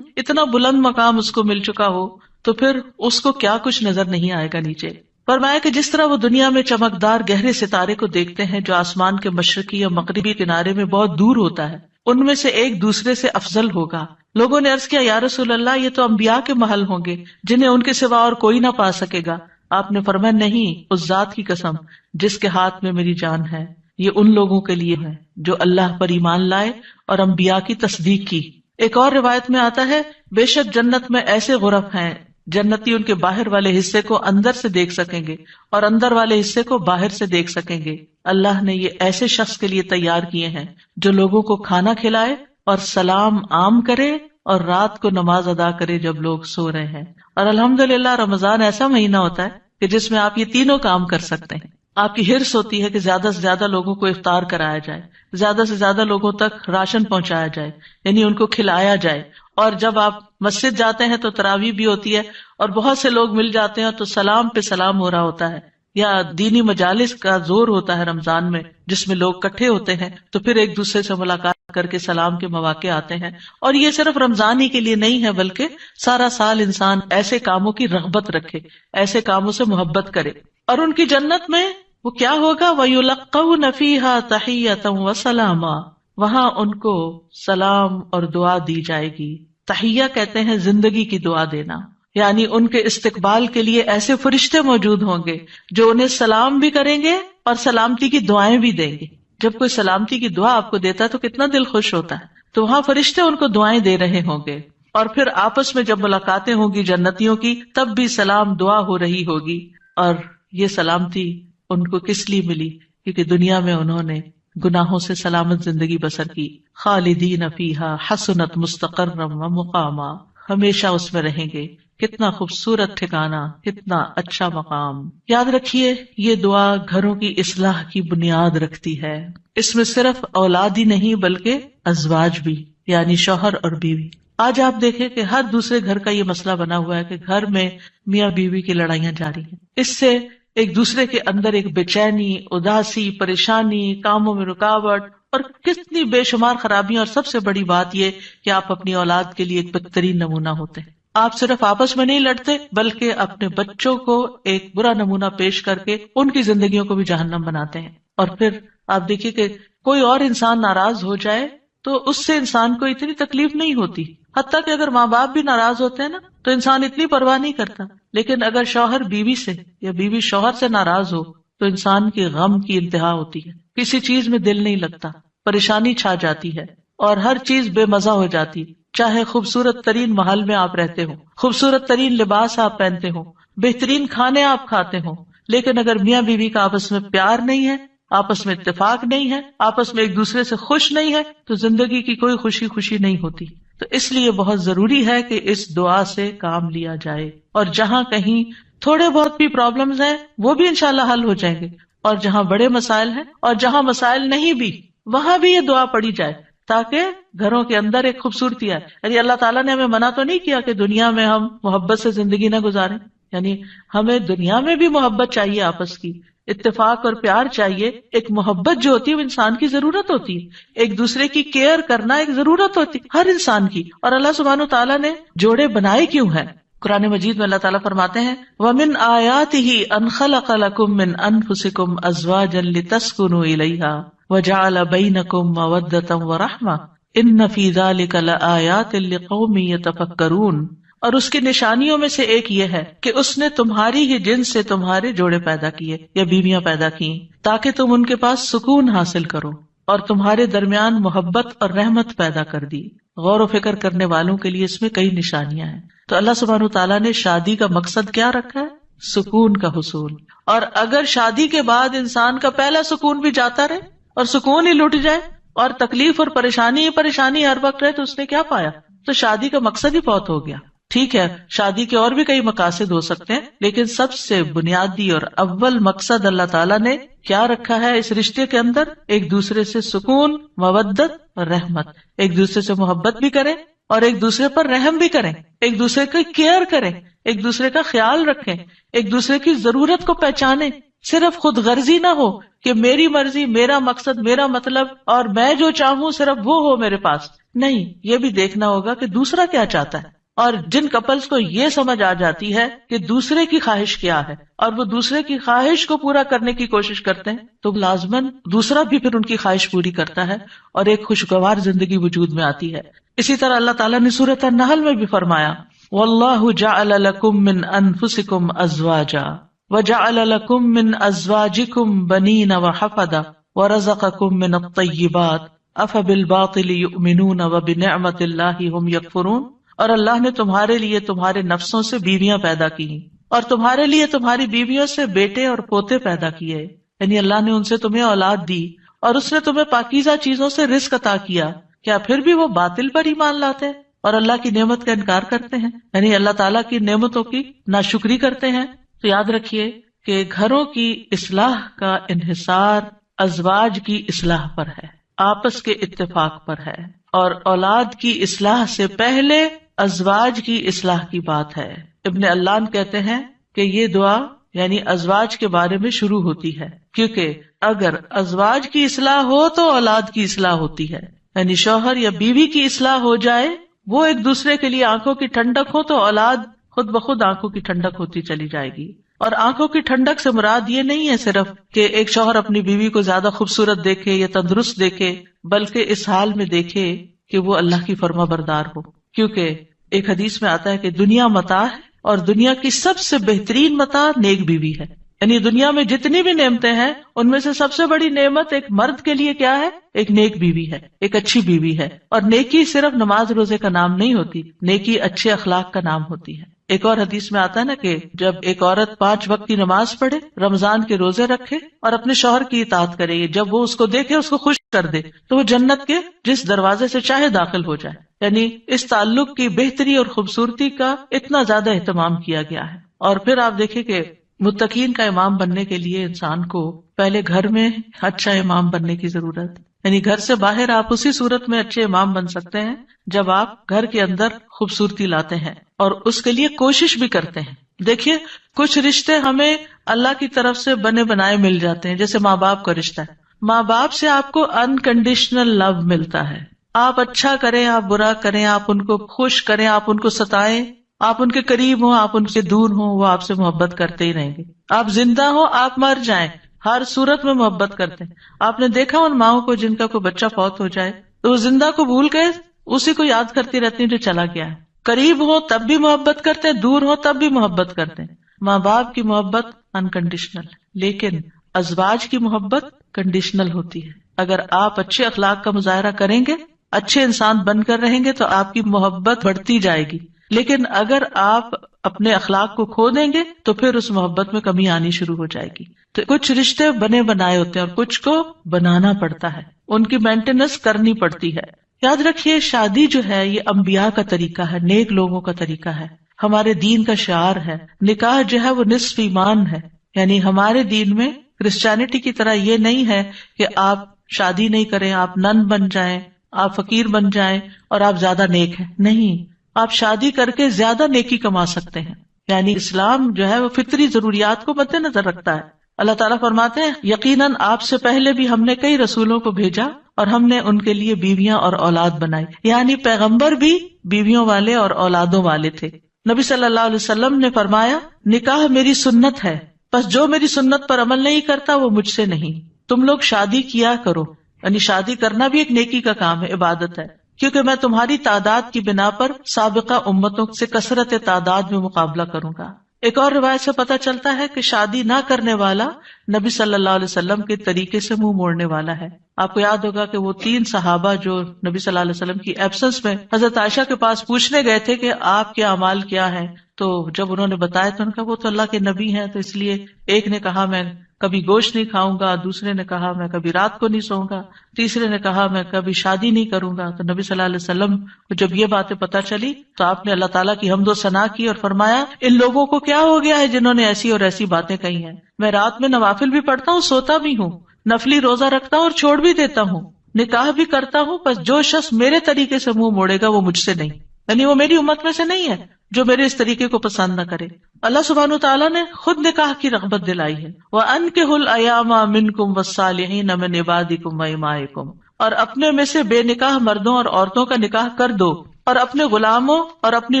اتنا بلند مقام اس کو مل چکا ہو، تو پھر اس کو کیا کچھ نظر نہیں آئے گا نیچے. فرمایا کہ جس طرح وہ دنیا میں چمکدار گہرے ستارے کو دیکھتے ہیں جو آسمان کے مشرقی یا مغربی کنارے میں بہت دور ہوتا ہے، ان میں سے ایک دوسرے سے افضل ہوگا. لوگوں نے عرض کیا یا رسول اللہ، یہ تو انبیاء کے محل ہوں گے جنہیں ان کے سوا اور کوئی نہ پا سکے گا. آپ نے فرمایا نہیں، اس ذات کی قسم جس کے ہاتھ میں میری جان ہے، یہ ان لوگوں کے لیے ہے جو اللہ پر ایمان لائے اور انبیاء کی تصدیق کی. ایک اور روایت میں آتا ہے بے شک جنت میں ایسے غرف ہیں جنتی ان کے باہر والے حصے کو اندر سے دیکھ سکیں گے اور اندر والے حصے کو باہر سے دیکھ سکیں گے. اللہ نے یہ ایسے شخص کے لیے تیار کیے ہیں جو لوگوں کو کھانا کھلائے اور سلام عام کرے اور رات کو نماز ادا کرے جب لوگ سو رہے ہیں. اور الحمدللہ رمضان ایسا مہینہ ہوتا ہے کہ جس میں آپ یہ تینوں کام کر سکتے ہیں. آپ کی ہرس ہوتی ہے کہ زیادہ سے زیادہ لوگوں کو افطار کرایا جائے، زیادہ سے زیادہ لوگوں تک راشن پہنچایا جائے، یعنی ان کو کھلایا جائے. اور جب آپ مسجد جاتے ہیں تو تراویح بھی ہوتی ہے اور بہت سے لوگ مل جاتے ہیں تو سلام پہ سلام ہو رہا ہوتا ہے. یا دینی مجالس کا زور ہوتا ہے رمضان میں جس میں لوگ اکٹھے ہوتے ہیں تو پھر ایک دوسرے سے ملاقات کر کے سلام کے مواقع آتے ہیں. اور یہ صرف رمضان ہی کے لیے نہیں ہے بلکہ سارا سال انسان ایسے کاموں کی رغبت رکھے، ایسے کاموں سے محبت کرے. اور ان کی جنت میں وہ کیا ہوگا؟ وَيُلَقَّوْنَ فِيهَا تَحِيَّةً وَسَلَامًا، وہاں ان کو سلام اور دعا دی جائے گی. تحیہ کہتے ہیں زندگی کی دعا دینا، یعنی ان کے استقبال کے لیے ایسے فرشتے موجود ہوں گے جو انہیں سلام بھی کریں گے اور سلامتی کی دعائیں بھی دیں گے. جب کوئی سلامتی کی دعا آپ کو دیتا ہے تو کتنا دل خوش ہوتا ہے. تو وہاں فرشتے ان کو دعائیں دے رہے ہوں گے. اور پھر آپس میں جب ملاقاتیں ہوں گی جنتیوں کی تب بھی سلام دعا ہو رہی ہوگی. اور یہ سلامتی ان کو کس لیے ملی؟ کیونکہ دنیا میں انہوں نے گناہوں سے سلامت زندگی بسر کی. خالدین فیہا حسنت مستقرا و مقاما، ہمیشہ اس میں رہیں گے. کتنا خوبصورت ٹھکانہ، کتنا اچھا مقام. یاد رکھیے یہ دعا گھروں کی اصلاح کی بنیاد رکھتی ہے. اس میں صرف اولاد ہی نہیں بلکہ ازواج بھی، یعنی شوہر اور بیوی. آج آپ دیکھیں کہ ہر دوسرے گھر کا یہ مسئلہ بنا ہوا ہے کہ گھر میں میاں بیوی کی لڑائیاں جاری ہیں. اس سے ایک دوسرے کے اندر ایک بے چینی، اداسی، پریشانی، کاموں میں رکاوٹ اور کتنی بے شمار خرابیاں. اور سب سے بڑی بات یہ کہ آپ اپنی اولاد کے لیے ایک بہترین نمونہ ہوتے ہیں. آپ صرف آپس میں نہیں لڑتے بلکہ اپنے بچوں کو ایک برا نمونہ پیش کر کے ان کی زندگیوں کو بھی جہنم بناتے ہیں. اور پھر آپ دیکھیے کہ کوئی اور انسان ناراض ہو جائے تو اس سے انسان کو اتنی تکلیف نہیں ہوتی، حتیٰ کہ اگر ماں باپ بھی ناراض ہوتے ہیں نا تو انسان اتنی پرواہ نہیں کرتا. لیکن اگر شوہر بیوی سے یا بیوی شوہر سے ناراض ہو تو انسان کے غم کی انتہا ہوتی ہے. کسی چیز میں دل نہیں لگتا، پریشانی چھا جاتی ہے اور ہر چیز بے مزہ ہو جاتی. چاہے خوبصورت ترین محل میں آپ رہتے ہو، خوبصورت ترین لباس آپ پہنتے ہو، بہترین کھانے آپ کھاتے ہو، لیکن اگر میاں بیوی کا آپس میں پیار نہیں ہے، آپس میں اتفاق نہیں ہے، آپس میں ایک دوسرے سے خوش نہیں ہے، تو زندگی کی کوئی خوشی نہیں ہوتی. تو اس لیے بہت ضروری ہے کہ اس دعا سے کام لیا جائے، اور جہاں کہیں تھوڑے بہت بھی پرابلمز ہیں وہ بھی انشاءاللہ حل ہو جائیں گے، اور جہاں بڑے مسائل ہیں اور جہاں مسائل نہیں بھی وہاں بھی یہ دعا پڑھی جائے تاکہ گھروں کے اندر ایک خوبصورتی آئے. یعنی اللہ تعالیٰ نے ہمیں منع تو نہیں کیا کہ دنیا میں ہم محبت سے زندگی نہ گزاریں، یعنی ہمیں دنیا میں بھی محبت چاہیے، آپس کی اتفاق اور پیار چاہیے. ایک محبت جو ہوتی ہے وہ انسان کی ضرورت ہوتی ہے، ایک دوسرے کی کیئر کرنا ایک ضرورت ہوتی ہے ہر انسان کی. اور اللہ سبحانہ تعالیٰ نے جوڑے بنائے کیوں ہیں؟ قرآن مجید میں اللہ تعالیٰ فرماتے ہیں وَمِنْ آيَاتِهِ أَنْ خَلَقَ لَكُم مِّنْ أَنفُسِكُمْ أَزْوَاجًا لِتَسْكُنُوا إِلَيْهَا وَجَعَلَ بَيْنَكُم مَّوَدَّةً وَرَحْمَةً إِنَّ فِي ذَلِكَ لَآيَاتٍ لِقَوْمٍ يَتَفَكَّرُونَ. اور اس کی نشانیوں میں سے ایک یہ ہے کہ اس نے تمہاری ہی جنس سے تمہارے جوڑے پیدا کیے یا بیویاں پیدا کی تاکہ تم ان کے پاس سکون حاصل کرو، اور تمہارے درمیان محبت اور رحمت پیدا کر دی. غور و فکر کرنے والوں کے لیے اس میں کئی نشانیاں ہیں. تو اللہ سبحانہ تعالیٰ نے شادی کا مقصد کیا رکھا ہے؟ سکون کا حصول. اور اگر شادی کے بعد انسان کا پہلا سکون بھی جاتا رہے اور سکون ہی لٹ جائے اور تکلیف اور پریشانی ہر وقت رہے تو اس نے کیا پایا؟ تو شادی کا مقصد ہی فوت ہو گیا. ٹھیک ہے، شادی کے اور بھی کئی مقاصد ہو سکتے ہیں، لیکن سب سے بنیادی اور اول مقصد اللہ تعالیٰ نے کیا رکھا ہے اس رشتے کے اندر؟ ایک دوسرے سے سکون، مودت اور رحمت. ایک دوسرے سے محبت بھی کریں اور ایک دوسرے پر رحم بھی کریں، ایک دوسرے کی کیئر کریں، ایک دوسرے کا خیال رکھیں، ایک دوسرے کی ضرورت کو پہچانیں. صرف خود غرضی نہ ہو کہ میری مرضی، میرا مقصد، میرا مطلب اور میں جو چاہوں صرف وہ ہو میرے پاس. نہیں، یہ بھی دیکھنا ہوگا کہ دوسرا کیا چاہتا ہے. اور جن کپلز کو یہ سمجھ آ جاتی ہے کہ دوسرے کی خواہش کیا ہے اور وہ دوسرے کی خواہش کو پورا کرنے کی کوشش کرتے ہیں تو لازماً دوسرا بھی پھر ان کی خواہش پوری کرتا ہے اور ایک خوشگوار زندگی وجود میں آتی ہے. اسی طرح اللہ تعالیٰ نے سورۃ النحل میں بھی فرمایا وَاللَّهُ جَعَلَ لَكُم مِّنْ أَنفُسِكُمْ أَزْوَاجًا وَجَعَلَ لَكُم مِّنْ أَزْوَاجِكُمْ بَنِينَ وَحَفَدَةً وَرَزَقَكُم مِّنَ الطَّيِّبَاتِ أَفَبِالْبَاطِلِ يُؤْمِنُونَ وَبِنِعْمَةِ اللَّهِ هُمْ يَكْفُرُونَ. اور اللہ نے تمہارے لیے تمہارے نفسوں سے بیویاں پیدا کی اور تمہارے لیے تمہاری بیویوں سے بیٹے اور پوتے پیدا کیے. یعنی اللہ نے ان سے تمہیں اولاد دی اور اس نے تمہیں پاکیزہ چیزوں سے رزق عطا کیا. کیا پھر بھی وہ باطل پر ایمان لاتے ہیں اور اللہ کی نعمت کا انکار کرتے ہیں، یعنی اللہ تعالیٰ کی نعمتوں کی ناشکری کرتے ہیں؟ تو یاد رکھیے کہ گھروں کی اصلاح کا انحصار ازواج کی اصلاح پر ہے، آپس کے اتفاق پر ہے، اور اولاد کی اصلاح سے پہلے ازواج کی اصلاح کی بات ہے. ابن علان کہتے ہیں کہ یہ دعا یعنی ازواج کے بارے میں شروع ہوتی ہے، کیونکہ اگر ازواج کی اصلاح ہو تو اولاد کی اصلاح ہوتی ہے. یعنی شوہر یا بیوی کی اصلاح ہو جائے، وہ ایک دوسرے کے لیے آنکھوں کی ٹھنڈک ہو، تو اولاد خود بخود آنکھوں کی ٹھنڈک ہوتی چلی جائے گی. اور آنکھوں کی ٹھنڈک سے مراد یہ نہیں ہے صرف کہ ایک شوہر اپنی بیوی کو زیادہ خوبصورت دیکھے یا تندرست دیکھے، بلکہ اس حال میں دیکھے کہ وہ اللہ کی فرما بردار ہو. کیونکہ ایک حدیث میں آتا ہے کہ دنیا متاع ہے اور دنیا کی سب سے بہترین متاع نیک بیوی ہے. یعنی دنیا میں جتنی بھی نعمتیں ہیں ان میں سے سب سے بڑی نعمت ایک مرد کے لیے کیا ہے؟ ایک نیک بیوی ہے، ایک اچھی بیوی ہے. اور نیکی صرف نماز روزے کا نام نہیں ہوتی، نیکی اچھے اخلاق کا نام ہوتی ہے. ایک اور حدیث میں آتا ہے نا کہ جب ایک عورت 5 وقت کی نماز پڑھے، رمضان کے روزے رکھے اور اپنے شوہر کی اطاعت کرے، جب وہ اس کو دیکھے، اس کو خوش کر دے، تو وہ جنت کے جس دروازے سے چاہے داخل ہو جائے. یعنی اس تعلق کی بہتری اور خوبصورتی کا اتنا زیادہ اہتمام کیا گیا ہے. اور پھر آپ دیکھیں کہ متقین کا امام بننے کے لیے انسان کو پہلے گھر میں اچھا امام بننے کی ضرورت، یعنی گھر سے باہر آپ اسی صورت میں اچھے امام بن سکتے ہیں جب آپ گھر کے اندر خوبصورتی لاتے ہیں اور اس کے لیے کوشش بھی کرتے ہیں. دیکھیے کچھ رشتے ہمیں اللہ کی طرف سے بنے بنائے مل جاتے ہیں، جیسے ماں باپ کا رشتہ ہے. ماں باپ سے آپ کو انکنڈیشنل لو ملتا ہے. آپ اچھا کریں، آپ برا کریں، آپ ان کو خوش کریں، آپ ان کو ستائیں، آپ ان کے قریب ہوں، آپ ان سے دور ہوں، وہ آپ سے محبت کرتے ہی رہیں گے. آپ زندہ ہوں، آپ مر جائیں، ہر صورت میں محبت کرتے ہیں. آپ نے دیکھا ان ماؤں کو جن کا کوئی بچہ فوت ہو جائے تو وہ زندہ کو بھول کے اسی کو یاد کرتی رہتی ہیں جو چلا گیا ہے. قریب ہو تب بھی محبت کرتے ہیں، دور ہو تب بھی محبت کرتے ہیں. ماں باپ کی محبت انکنڈیشنل، لیکن ازواج کی محبت کنڈیشنل ہوتی ہے. اگر آپ اچھے اخلاق کا مظاہرہ کریں گے، اچھے انسان بن کر رہیں گے تو آپ کی محبت بڑھتی جائے گی. لیکن اگر آپ اپنے اخلاق کو کھو دیں گے تو پھر اس محبت میں کمی آنی شروع ہو جائے گی. تو کچھ رشتے بنے بنائے ہوتے ہیں اور کچھ کو بنانا پڑتا ہے، ان کی مینٹیننس کرنی پڑتی ہے. یاد رکھیے شادی جو ہے یہ انبیاء کا طریقہ ہے، نیک لوگوں کا طریقہ ہے، ہمارے دین کا شعار ہے. نکاح جو ہے وہ نصف ایمان ہے، یعنی ہمارے دین میں کرسچینٹی کی طرح یہ نہیں ہے کہ آپ شادی نہیں کریں، آپ نن بن جائیں، آپ فقیر بن جائیں اور آپ زیادہ نیک ہیں. نہیں، آپ شادی کر کے زیادہ نیکی کما سکتے ہیں. یعنی اسلام جو ہے وہ فطری ضروریات کو مد نظر رکھتا ہے. اللہ تعالیٰ فرماتے ہیں یقیناً آپ سے پہلے بھی ہم نے کئی رسولوں کو بھیجا اور ہم نے ان کے لیے بیویاں اور اولاد بنائی. یعنی پیغمبر بھی بیویوں والے اور اولادوں والے تھے. نبی صلی اللہ علیہ وسلم نے فرمایا نکاح میری سنت ہے، بس جو میری سنت پر عمل نہیں کرتا وہ مجھ سے نہیں. تم لوگ شادی کیا کرو، یعنی شادی کرنا بھی ایک نیکی کا کام ہے، عبادت ہے، کیونکہ میں تمہاری تعداد کی بنا پر سابقہ امتوں سے کثرت تعداد میں مقابلہ کروں گا. ایک اور روایت سے پتہ چلتا ہے کہ شادی نہ کرنے والا نبی صلی اللہ علیہ وسلم کے طریقے سے منہ موڑنے والا ہے. آپ کو یاد ہوگا کہ وہ 3 صحابہ جو نبی صلی اللہ علیہ وسلم کی ایبسنس میں حضرت عائشہ کے پاس پوچھنے گئے تھے کہ آپ کے اعمال کیا ہیں، تو جب انہوں نے بتایا تو انہوں نے کہا وہ تو اللہ کے نبی ہیں، تو اس لیے ایک نے کہا میں کبھی گوشت نہیں کھاؤں گا، دوسرے نے کہا میں کبھی رات کو نہیں سوؤں گا، تیسرے نے کہا میں کبھی شادی نہیں کروں گا. تو نبی صلی اللہ علیہ وسلم کو جب یہ باتیں پتہ چلی تو آپ نے اللہ تعالیٰ کی حمد و ثنا کی اور فرمایا ان لوگوں کو کیا ہو گیا ہے جنہوں نے ایسی اور ایسی باتیں کہی ہیں. میں رات میں نوافل بھی پڑھتا ہوں، سوتا بھی ہوں، نفلی روزہ رکھتا ہوں اور چھوڑ بھی دیتا ہوں، نکاح بھی کرتا ہوں، بس جو شخص میرے طریقے سے منہ موڑے گا وہ مجھ سے نہیں، یعنی وہ میری امت میں سے نہیں ہے جو میرے اس طریقے کو پسند نہ کرے. اللہ سبحانہ تعالیٰ نے خود نکاح کی رغبت دلائی ہے. وَأَنكِحُوا الْأَيَامَ مِنكُمْ وَالصَّالِحِينَ مِنْ عِبَادِكُمْ وَإِمَائِكُمْ، اور اپنے میں سے بے نکاح مردوں اور عورتوں کا نکاح کر دو، اور اپنے غلاموں اور اپنی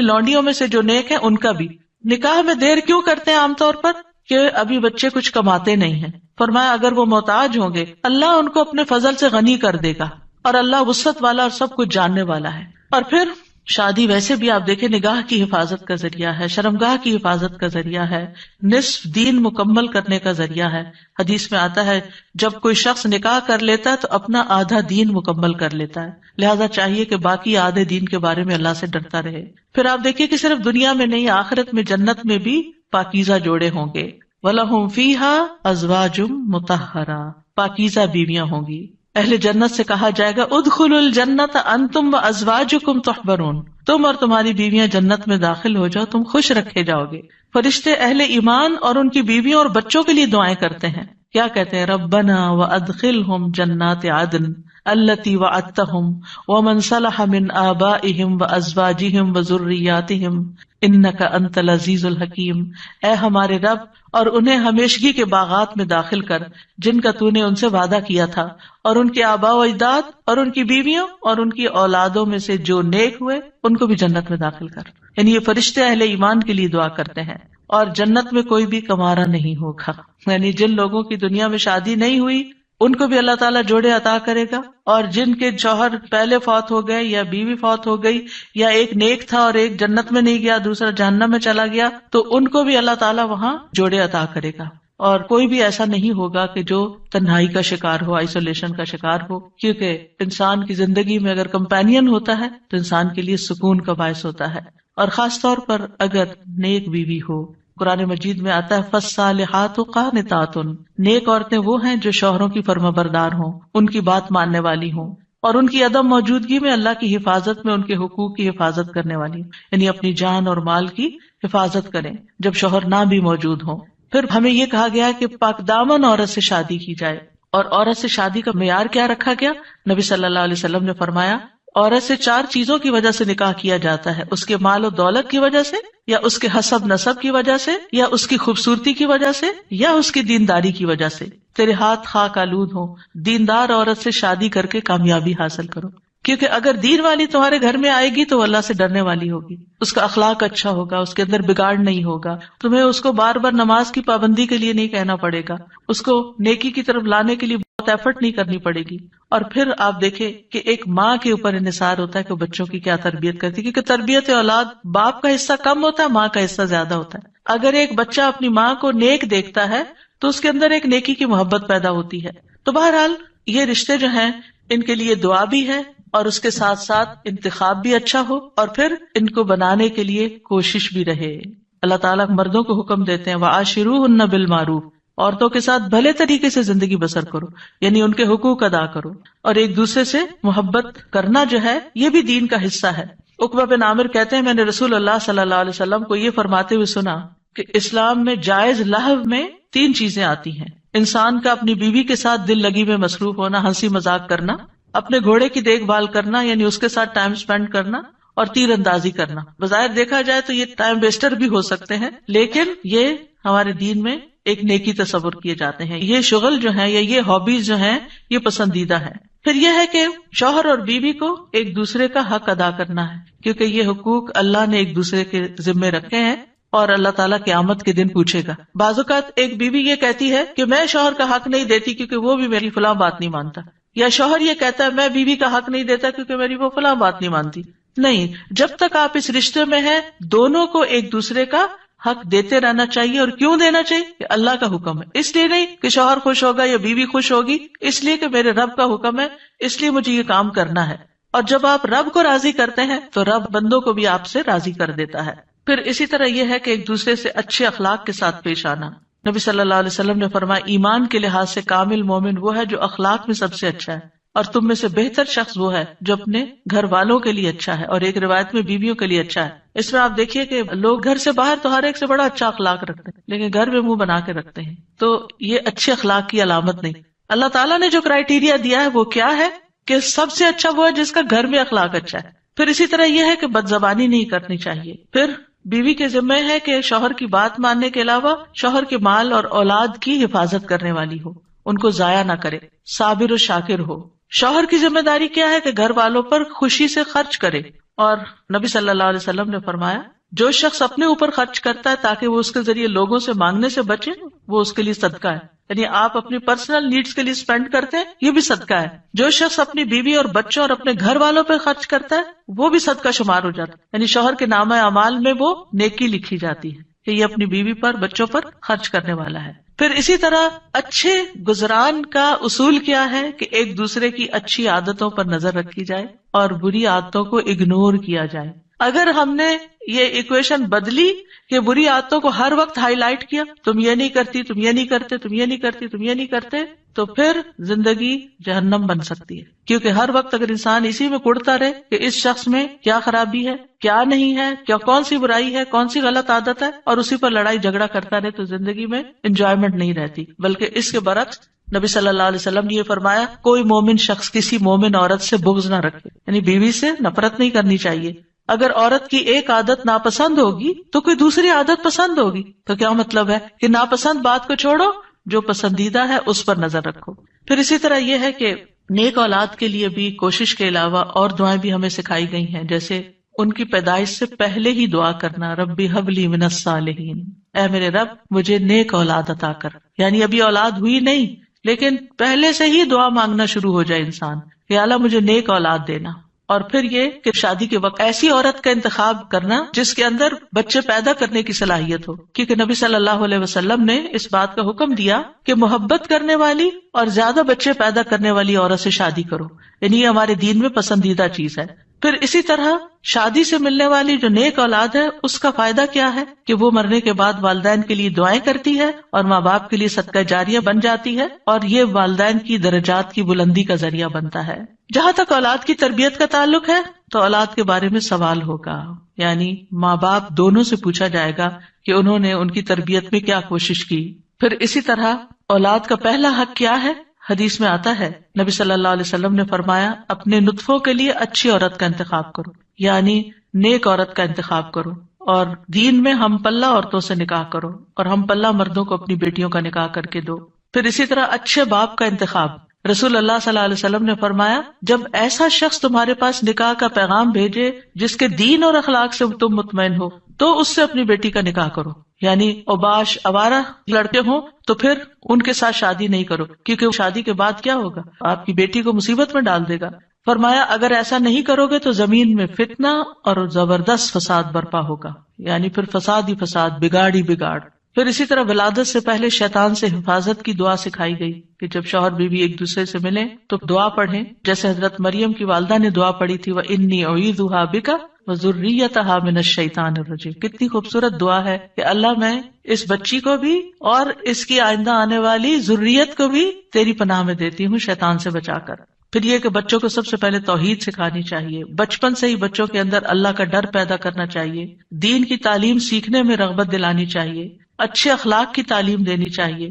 لونڈیوں میں سے جو نیک ہیں ان کا بھی. نکاح میں دیر کیوں کرتے ہیں عام طور پر؟ کہ ابھی بچے کچھ کماتے نہیں ہیں. فرمایا اگر وہ محتاج ہوں گے اللہ ان کو اپنے فضل سے غنی کر دے گا، اور اللہ وسعت والا اور سب کچھ جاننے والا ہے. اور پھر شادی ویسے بھی آپ دیکھیں نگاہ کی حفاظت کا ذریعہ ہے، شرمگاہ کی حفاظت کا ذریعہ ہے، نصف دین مکمل کرنے کا ذریعہ ہے. حدیث میں آتا ہے جب کوئی شخص نکاح کر لیتا ہے تو اپنا آدھا دین مکمل کر لیتا ہے، لہذا چاہیے کہ باقی آدھے دین کے بارے میں اللہ سے ڈرتا رہے. پھر آپ دیکھیے کہ صرف دنیا میں نہیں، آخرت میں جنت میں بھی پاکیزہ جوڑے ہوں گے. وَلَهُمْ فِيهَا أَزْوَاجٌ مُطَهَّرَةٌ، پاکیزہ بیویاں ہوں گی. اہل جنت سے کہا جائے گا ادخلوا الجنت انتم وازواجکم تحبرون، تم اور تمہاری بیویاں جنت میں داخل ہو جاؤ، تم خوش رکھے جاؤ گے. فرشتے اہل ایمان اور ان کی بیویوں اور بچوں کے لیے دعائیں کرتے ہیں. کیا کہتے ہیں؟ ربنا وادخلهم جنات عدن التي وعدتهم ومن صلح من آبائهم وازواجهم وذرياتهم انك انت العزیز الحکیم. اے ہمارے رب، اور انہیں ہمیشگی کے باغات میں داخل کر جن کا تو نے ان سے وعدہ کیا تھا، اور ان کے آباء و اجداد اور ان کی بیویوں اور ان کی اولادوں میں سے جو نیک ہوئے ان کو بھی جنت میں داخل کر. یعنی یہ فرشتے اہل ایمان کے لیے دعا کرتے ہیں. اور جنت میں کوئی بھی کمارا نہیں ہوگا، یعنی جن لوگوں کی دنیا میں شادی نہیں ہوئی ان کو بھی اللہ تعالیٰ جوڑے عطا کرے گا، اور جن کے شوہر پہلے فوت ہو گئے یا بیوی فوت ہو گئی یا ایک نیک تھا اور ایک جنت میں نہیں گیا دوسرا جہنم میں چلا گیا تو ان کو بھی اللہ تعالیٰ وہاں جوڑے عطا کرے گا. اور کوئی بھی ایسا نہیں ہوگا کہ جو تنہائی کا شکار ہو، آئسولیشن کا شکار ہو، کیونکہ انسان کی زندگی میں اگر کمپینین ہوتا ہے تو انسان کے لیے سکون کا باعث ہوتا ہے. اور خاص طور پر اگر نیک بیوی ہو. قرآن مجید میں آتا ہے فالصالحات قانتات، نیک عورتیں وہ ہیں جو شوہروں کی فرما بردار ہوں، ان کی بات ماننے والی ہوں، اور ان کی عدم موجودگی میں اللہ کی حفاظت میں ان کے حقوق کی حفاظت کرنے والی ہوں، یعنی اپنی جان اور مال کی حفاظت کریں جب شوہر نہ بھی موجود ہوں. پھر ہمیں یہ کہا گیا کہ پاک دامن عورت سے شادی کی جائے. اور عورت سے شادی کا معیار کیا رکھا گیا؟ نبی صلی اللہ علیہ وسلم نے فرمایا عورت سے 4 چیزوں کی وجہ سے نکاح کیا جاتا ہے، اس کے مال و دولت کی وجہ سے، یا اس کے حسب نسب کی وجہ سے، یا اس کی خوبصورتی کی وجہ سے، یا اس کی دینداری کی وجہ سے. تیرے ہاتھ خاک آلود ہوں، دیندار عورت سے شادی کر کے کامیابی حاصل کرو، کیونکہ اگر دین والی تمہارے گھر میں آئے گی تو وہ اللہ سے ڈرنے والی ہوگی، اس کا اخلاق اچھا ہوگا، اس کے اندر بگاڑ نہیں ہوگا، تمہیں اس کو بار بار نماز کی پابندی کے لیے نہیں کہنا پڑے گا، اس کو نیکی کی طرف لانے کے لیے بہت ایفرٹ نہیں کرنی پڑے گی. اور پھر آپ دیکھیں کہ ایک ماں کے اوپر انحصار ہوتا ہے کہ بچوں کی کیا تربیت کرتی ہے، کیونکہ تربیت اولاد باپ کا حصہ کم ہوتا ہے، ماں کا حصہ زیادہ ہوتا ہے. اگر ایک بچہ اپنی ماں کو نیک دیکھتا ہے تو اس کے اندر ایک نیکی کی محبت پیدا ہوتی ہے. تو بہرحال یہ رشتے جو ہیں ان کے لیے دعا بھی ہے اور اس کے ساتھ ساتھ انتخاب بھی اچھا ہو، اور پھر ان کو بنانے کے لیے کوشش بھی رہے. اللہ تعالیٰ مردوں کو حکم دیتے ہیں وَعَاشِرُوهُنَّ بِالْمَعْرُوفِ، عورتوں کے ساتھ بھلے طریقے سے زندگی بسر کرو، یعنی ان کے حقوق ادا کرو، اور ایک دوسرے سے محبت کرنا جو ہے یہ بھی دین کا حصہ ہے۔ عقبہ بن عامر کہتے ہیں میں نے رسول اللہ صلی اللہ علیہ وسلم کو یہ فرماتے ہوئے سنا کہ اسلام میں جائز لہو میں 3 چیزیں آتی ہیں: انسان کا اپنی بیوی کے ساتھ دل لگی میں مصروف ہونا، ہنسی مذاق کرنا، اپنے گھوڑے کی دیکھ بھال کرنا یعنی اس کے ساتھ ٹائم سپینڈ کرنا، اور تیر اندازی کرنا۔ بظاہر دیکھا جائے تو یہ ٹائم ویسٹر بھی ہو سکتے ہیں، لیکن یہ ہمارے دین میں ایک نیکی تصور کیے جاتے ہیں۔ یہ شغل جو ہیں یا یہ ہابیز جو ہیں یہ پسندیدہ ہے۔ پھر یہ ہے کہ شوہر اور بیوی کو ایک دوسرے کا حق ادا کرنا ہے، کیونکہ یہ حقوق اللہ نے ایک دوسرے کے ذمے رکھے ہیں اور اللہ تعالیٰ قیامت کے دن پوچھے گا۔ بعض اوقات ایک بیوی یہ کہتی ہے کہ میں شوہر کا حق نہیں دیتی کیونکہ وہ بھی میری فلاں بات نہیں مانتا، یا شوہر یہ کہتا ہے میں بیوی کا حق نہیں دیتا کیونکہ میری وہ فلاں بات نہیں مانتی۔ نہیں، جب تک آپ اس رشتے میں ہیں دونوں کو ایک دوسرے کا حق دیتے رہنا چاہیے۔ اور کیوں دینا چاہیے؟ کہ اللہ کا حکم ہے، اس لیے نہیں کہ شوہر خوش ہوگا یا بیوی خوش ہوگی، اس لیے کہ میرے رب کا حکم ہے، اس لیے مجھے یہ کام کرنا ہے۔ اور جب آپ رب کو راضی کرتے ہیں تو رب بندوں کو بھی آپ سے راضی کر دیتا ہے۔ پھر اسی طرح یہ ہے کہ ایک دوسرے سے اچھے اخلاق کے ساتھ پیش آنا۔ نبی صلی اللہ علیہ وسلم نے فرمایا ایمان کے لحاظ سے کامل مومن وہ ہے جو اخلاق میں سب سے اچھا ہے، اور تم میں سے بہتر شخص وہ ہے جو اپنے گھر والوں کے لیے اچھا ہے، اور ایک روایت میں بیویوں کے لیے اچھا ہے۔ اس میں آپ دیکھیے کہ لوگ گھر سے باہر تو ہر ایک سے بڑا اچھا اخلاق رکھتے ہیں، لیکن گھر میں منہ بنا کے رکھتے ہیں، تو یہ اچھے اخلاق کی علامت نہیں۔ اللہ تعالیٰ نے جو کرائیٹیریا دیا ہے وہ کیا ہے کہ سب سے اچھا وہ ہے جس کا گھر میں اخلاق اچھا ہے۔ پھر اسی طرح یہ ہے کہ بد زبانی نہیں کرنی چاہیے۔ پھر بیوی کے ذمہ ہے کہ شوہر کی بات ماننے کے علاوہ شوہر کے مال اور اولاد کی حفاظت کرنے والی ہو، ان کو ضائع نہ کرے، صابر و شاکر ہو۔ شوہر کی ذمہ داری کیا ہے کہ گھر والوں پر خوشی سے خرچ کرے، اور نبی صلی اللہ علیہ وسلم نے فرمایا جو شخص اپنے اوپر خرچ کرتا ہے تاکہ وہ اس کے ذریعے لوگوں سے مانگنے سے بچے، وہ اس کے لیے صدقہ ہے۔ یعنی آپ اپنی پرسنل نیڈز کے لیے اسپینڈ کرتے ہیں، یہ بھی صدقہ ہے۔ جو شخص اپنی بیوی اور بچوں اور اپنے گھر والوں پہ خرچ کرتا ہے وہ بھی صدقہ شمار ہو جاتا ہے، یعنی شوہر کے نامہ اعمال میں وہ نیکی لکھی جاتی ہے کہ یہ اپنی بیوی پر بچوں پر خرچ کرنے والا ہے۔ پھر اسی طرح اچھے گزران کا اصول کیا ہے کہ ایک دوسرے کی اچھی عادتوں پر نظر رکھی جائے اور بری عادتوں کو اگنور کیا جائے۔ اگر ہم نے یہ ایکویشن بدلی کہ بری عادتوں کو ہر وقت ہائی لائٹ کیا، تم یہ نہیں کرتی، تم یہ نہیں کرتے، تم یہ نہیں کرتی، تم یہ نہیں کرتے، تو پھر زندگی جہنم بن سکتی ہے۔ کیونکہ ہر وقت اگر انسان اسی میں کڑتا رہے کہ اس شخص میں کیا خرابی ہے، کیا نہیں ہے، کیا کون سی برائی ہے، کون سی غلط عادت ہے، اور اسی پر لڑائی جھگڑا کرتا رہے، تو زندگی میں انجوائمنٹ نہیں رہتی۔ بلکہ اس کے برعکس نبی صلی اللہ علیہ وسلم نے یہ فرمایا کوئی مومن شخص کسی مومن عورت سے بغض نہ رکھے، یعنی بیوی سے نفرت نہیں کرنی چاہیے۔ اگر عورت کی ایک عادت ناپسند ہوگی تو کوئی دوسری عادت پسند ہوگی، تو کیا مطلب ہے کہ ناپسند بات کو چھوڑو، جو پسندیدہ ہے اس پر نظر رکھو۔ پھر اسی طرح یہ ہے کہ نیک اولاد کے لیے بھی کوشش کے علاوہ اور دعائیں بھی ہمیں سکھائی گئی ہیں، جیسے ان کی پیدائش سے پہلے ہی دعا کرنا، ربی هب لی من الصالحین، اے میرے رب مجھے نیک اولاد عطا کر۔ یعنی ابھی اولاد ہوئی نہیں لیکن پہلے سے ہی دعا مانگنا شروع ہو جائے انسان کہ اللہ مجھے نیک اولاد دینا۔ اور پھر یہ کہ شادی کے وقت ایسی عورت کا انتخاب کرنا جس کے اندر بچے پیدا کرنے کی صلاحیت ہو، کیونکہ نبی صلی اللہ علیہ وسلم نے اس بات کا حکم دیا کہ محبت کرنے والی اور زیادہ بچے پیدا کرنے والی عورت سے شادی کرو، یعنی یہ ہمارے دین میں پسندیدہ چیز ہے۔ پھر اسی طرح شادی سے ملنے والی جو نیک اولاد ہے اس کا فائدہ کیا ہے کہ وہ مرنے کے بعد والدین کے لیے دعائیں کرتی ہے اور ماں باپ کے لیے صدقہ جاریہ بن جاتی ہے، اور یہ والدین کی درجات کی بلندی کا ذریعہ بنتا ہے۔ جہاں تک اولاد کی تربیت کا تعلق ہے تو اولاد کے بارے میں سوال ہوگا، یعنی ماں باپ دونوں سے پوچھا جائے گا کہ انہوں نے ان کی تربیت میں کیا کوشش کی۔ پھر اسی طرح اولاد کا پہلا حق کیا ہے؟ حدیث میں آتا ہے نبی صلی اللہ علیہ وسلم نے فرمایا اپنے نطفوں کے لیے اچھی عورت کا انتخاب کرو، یعنی نیک عورت کا انتخاب کرو، اور دین میں ہم پلہ عورتوں سے نکاح کرو اور ہم پلہ مردوں کو اپنی بیٹیوں کا نکاح کر کے دو۔ پھر اسی طرح اچھے باپ کا انتخاب، رسول اللہ صلی اللہ علیہ وسلم نے فرمایا جب ایسا شخص تمہارے پاس نکاح کا پیغام بھیجے جس کے دین اور اخلاق سے تم مطمئن ہو تو اس سے اپنی بیٹی کا نکاح کرو، یعنی اوباش آوارہ لڑکے ہوں تو پھر ان کے ساتھ شادی نہیں کرو، کیونکہ شادی کے بعد کیا ہوگا، آپ کی بیٹی کو مصیبت میں ڈال دے گا۔ فرمایا اگر ایسا نہیں کرو گے تو زمین میں فتنہ اور زبردست فساد برپا ہوگا، یعنی پھر فساد ہی فساد، بگاڑ ہی بگاڑ۔ پھر اسی طرح ولادت سے پہلے شیطان سے حفاظت کی دعا سکھائی گئی کہ جب شوہر بیوی ایک دوسرے سے ملیں تو دعا پڑھیں، جیسے حضرت مریم کی والدہ نے دعا پڑھی تھی وَإِنِّي أُعِيذُهَا بِكَ وَذُرِّيَّتَهَا مِنَ الشَّيْطَانِ الرَّجِيمِ۔ کتنی خوبصورت دعا ہے کہ اللہ میں اس بچی کو بھی اور اس کی آئندہ آنے والی ذریت کو بھی تیری پناہ میں دیتی ہوں شیطان سے بچا کر۔ پھر یہ کہ بچوں کو سب سے پہلے توحید سکھانی چاہیے، بچپن سے ہی بچوں کے اندر اللہ کا ڈر پیدا کرنا چاہیے، دین کی تعلیم سیکھنے میں رغبت دلانی چاہیے، اچھے اخلاق کی تعلیم دینی چاہیے،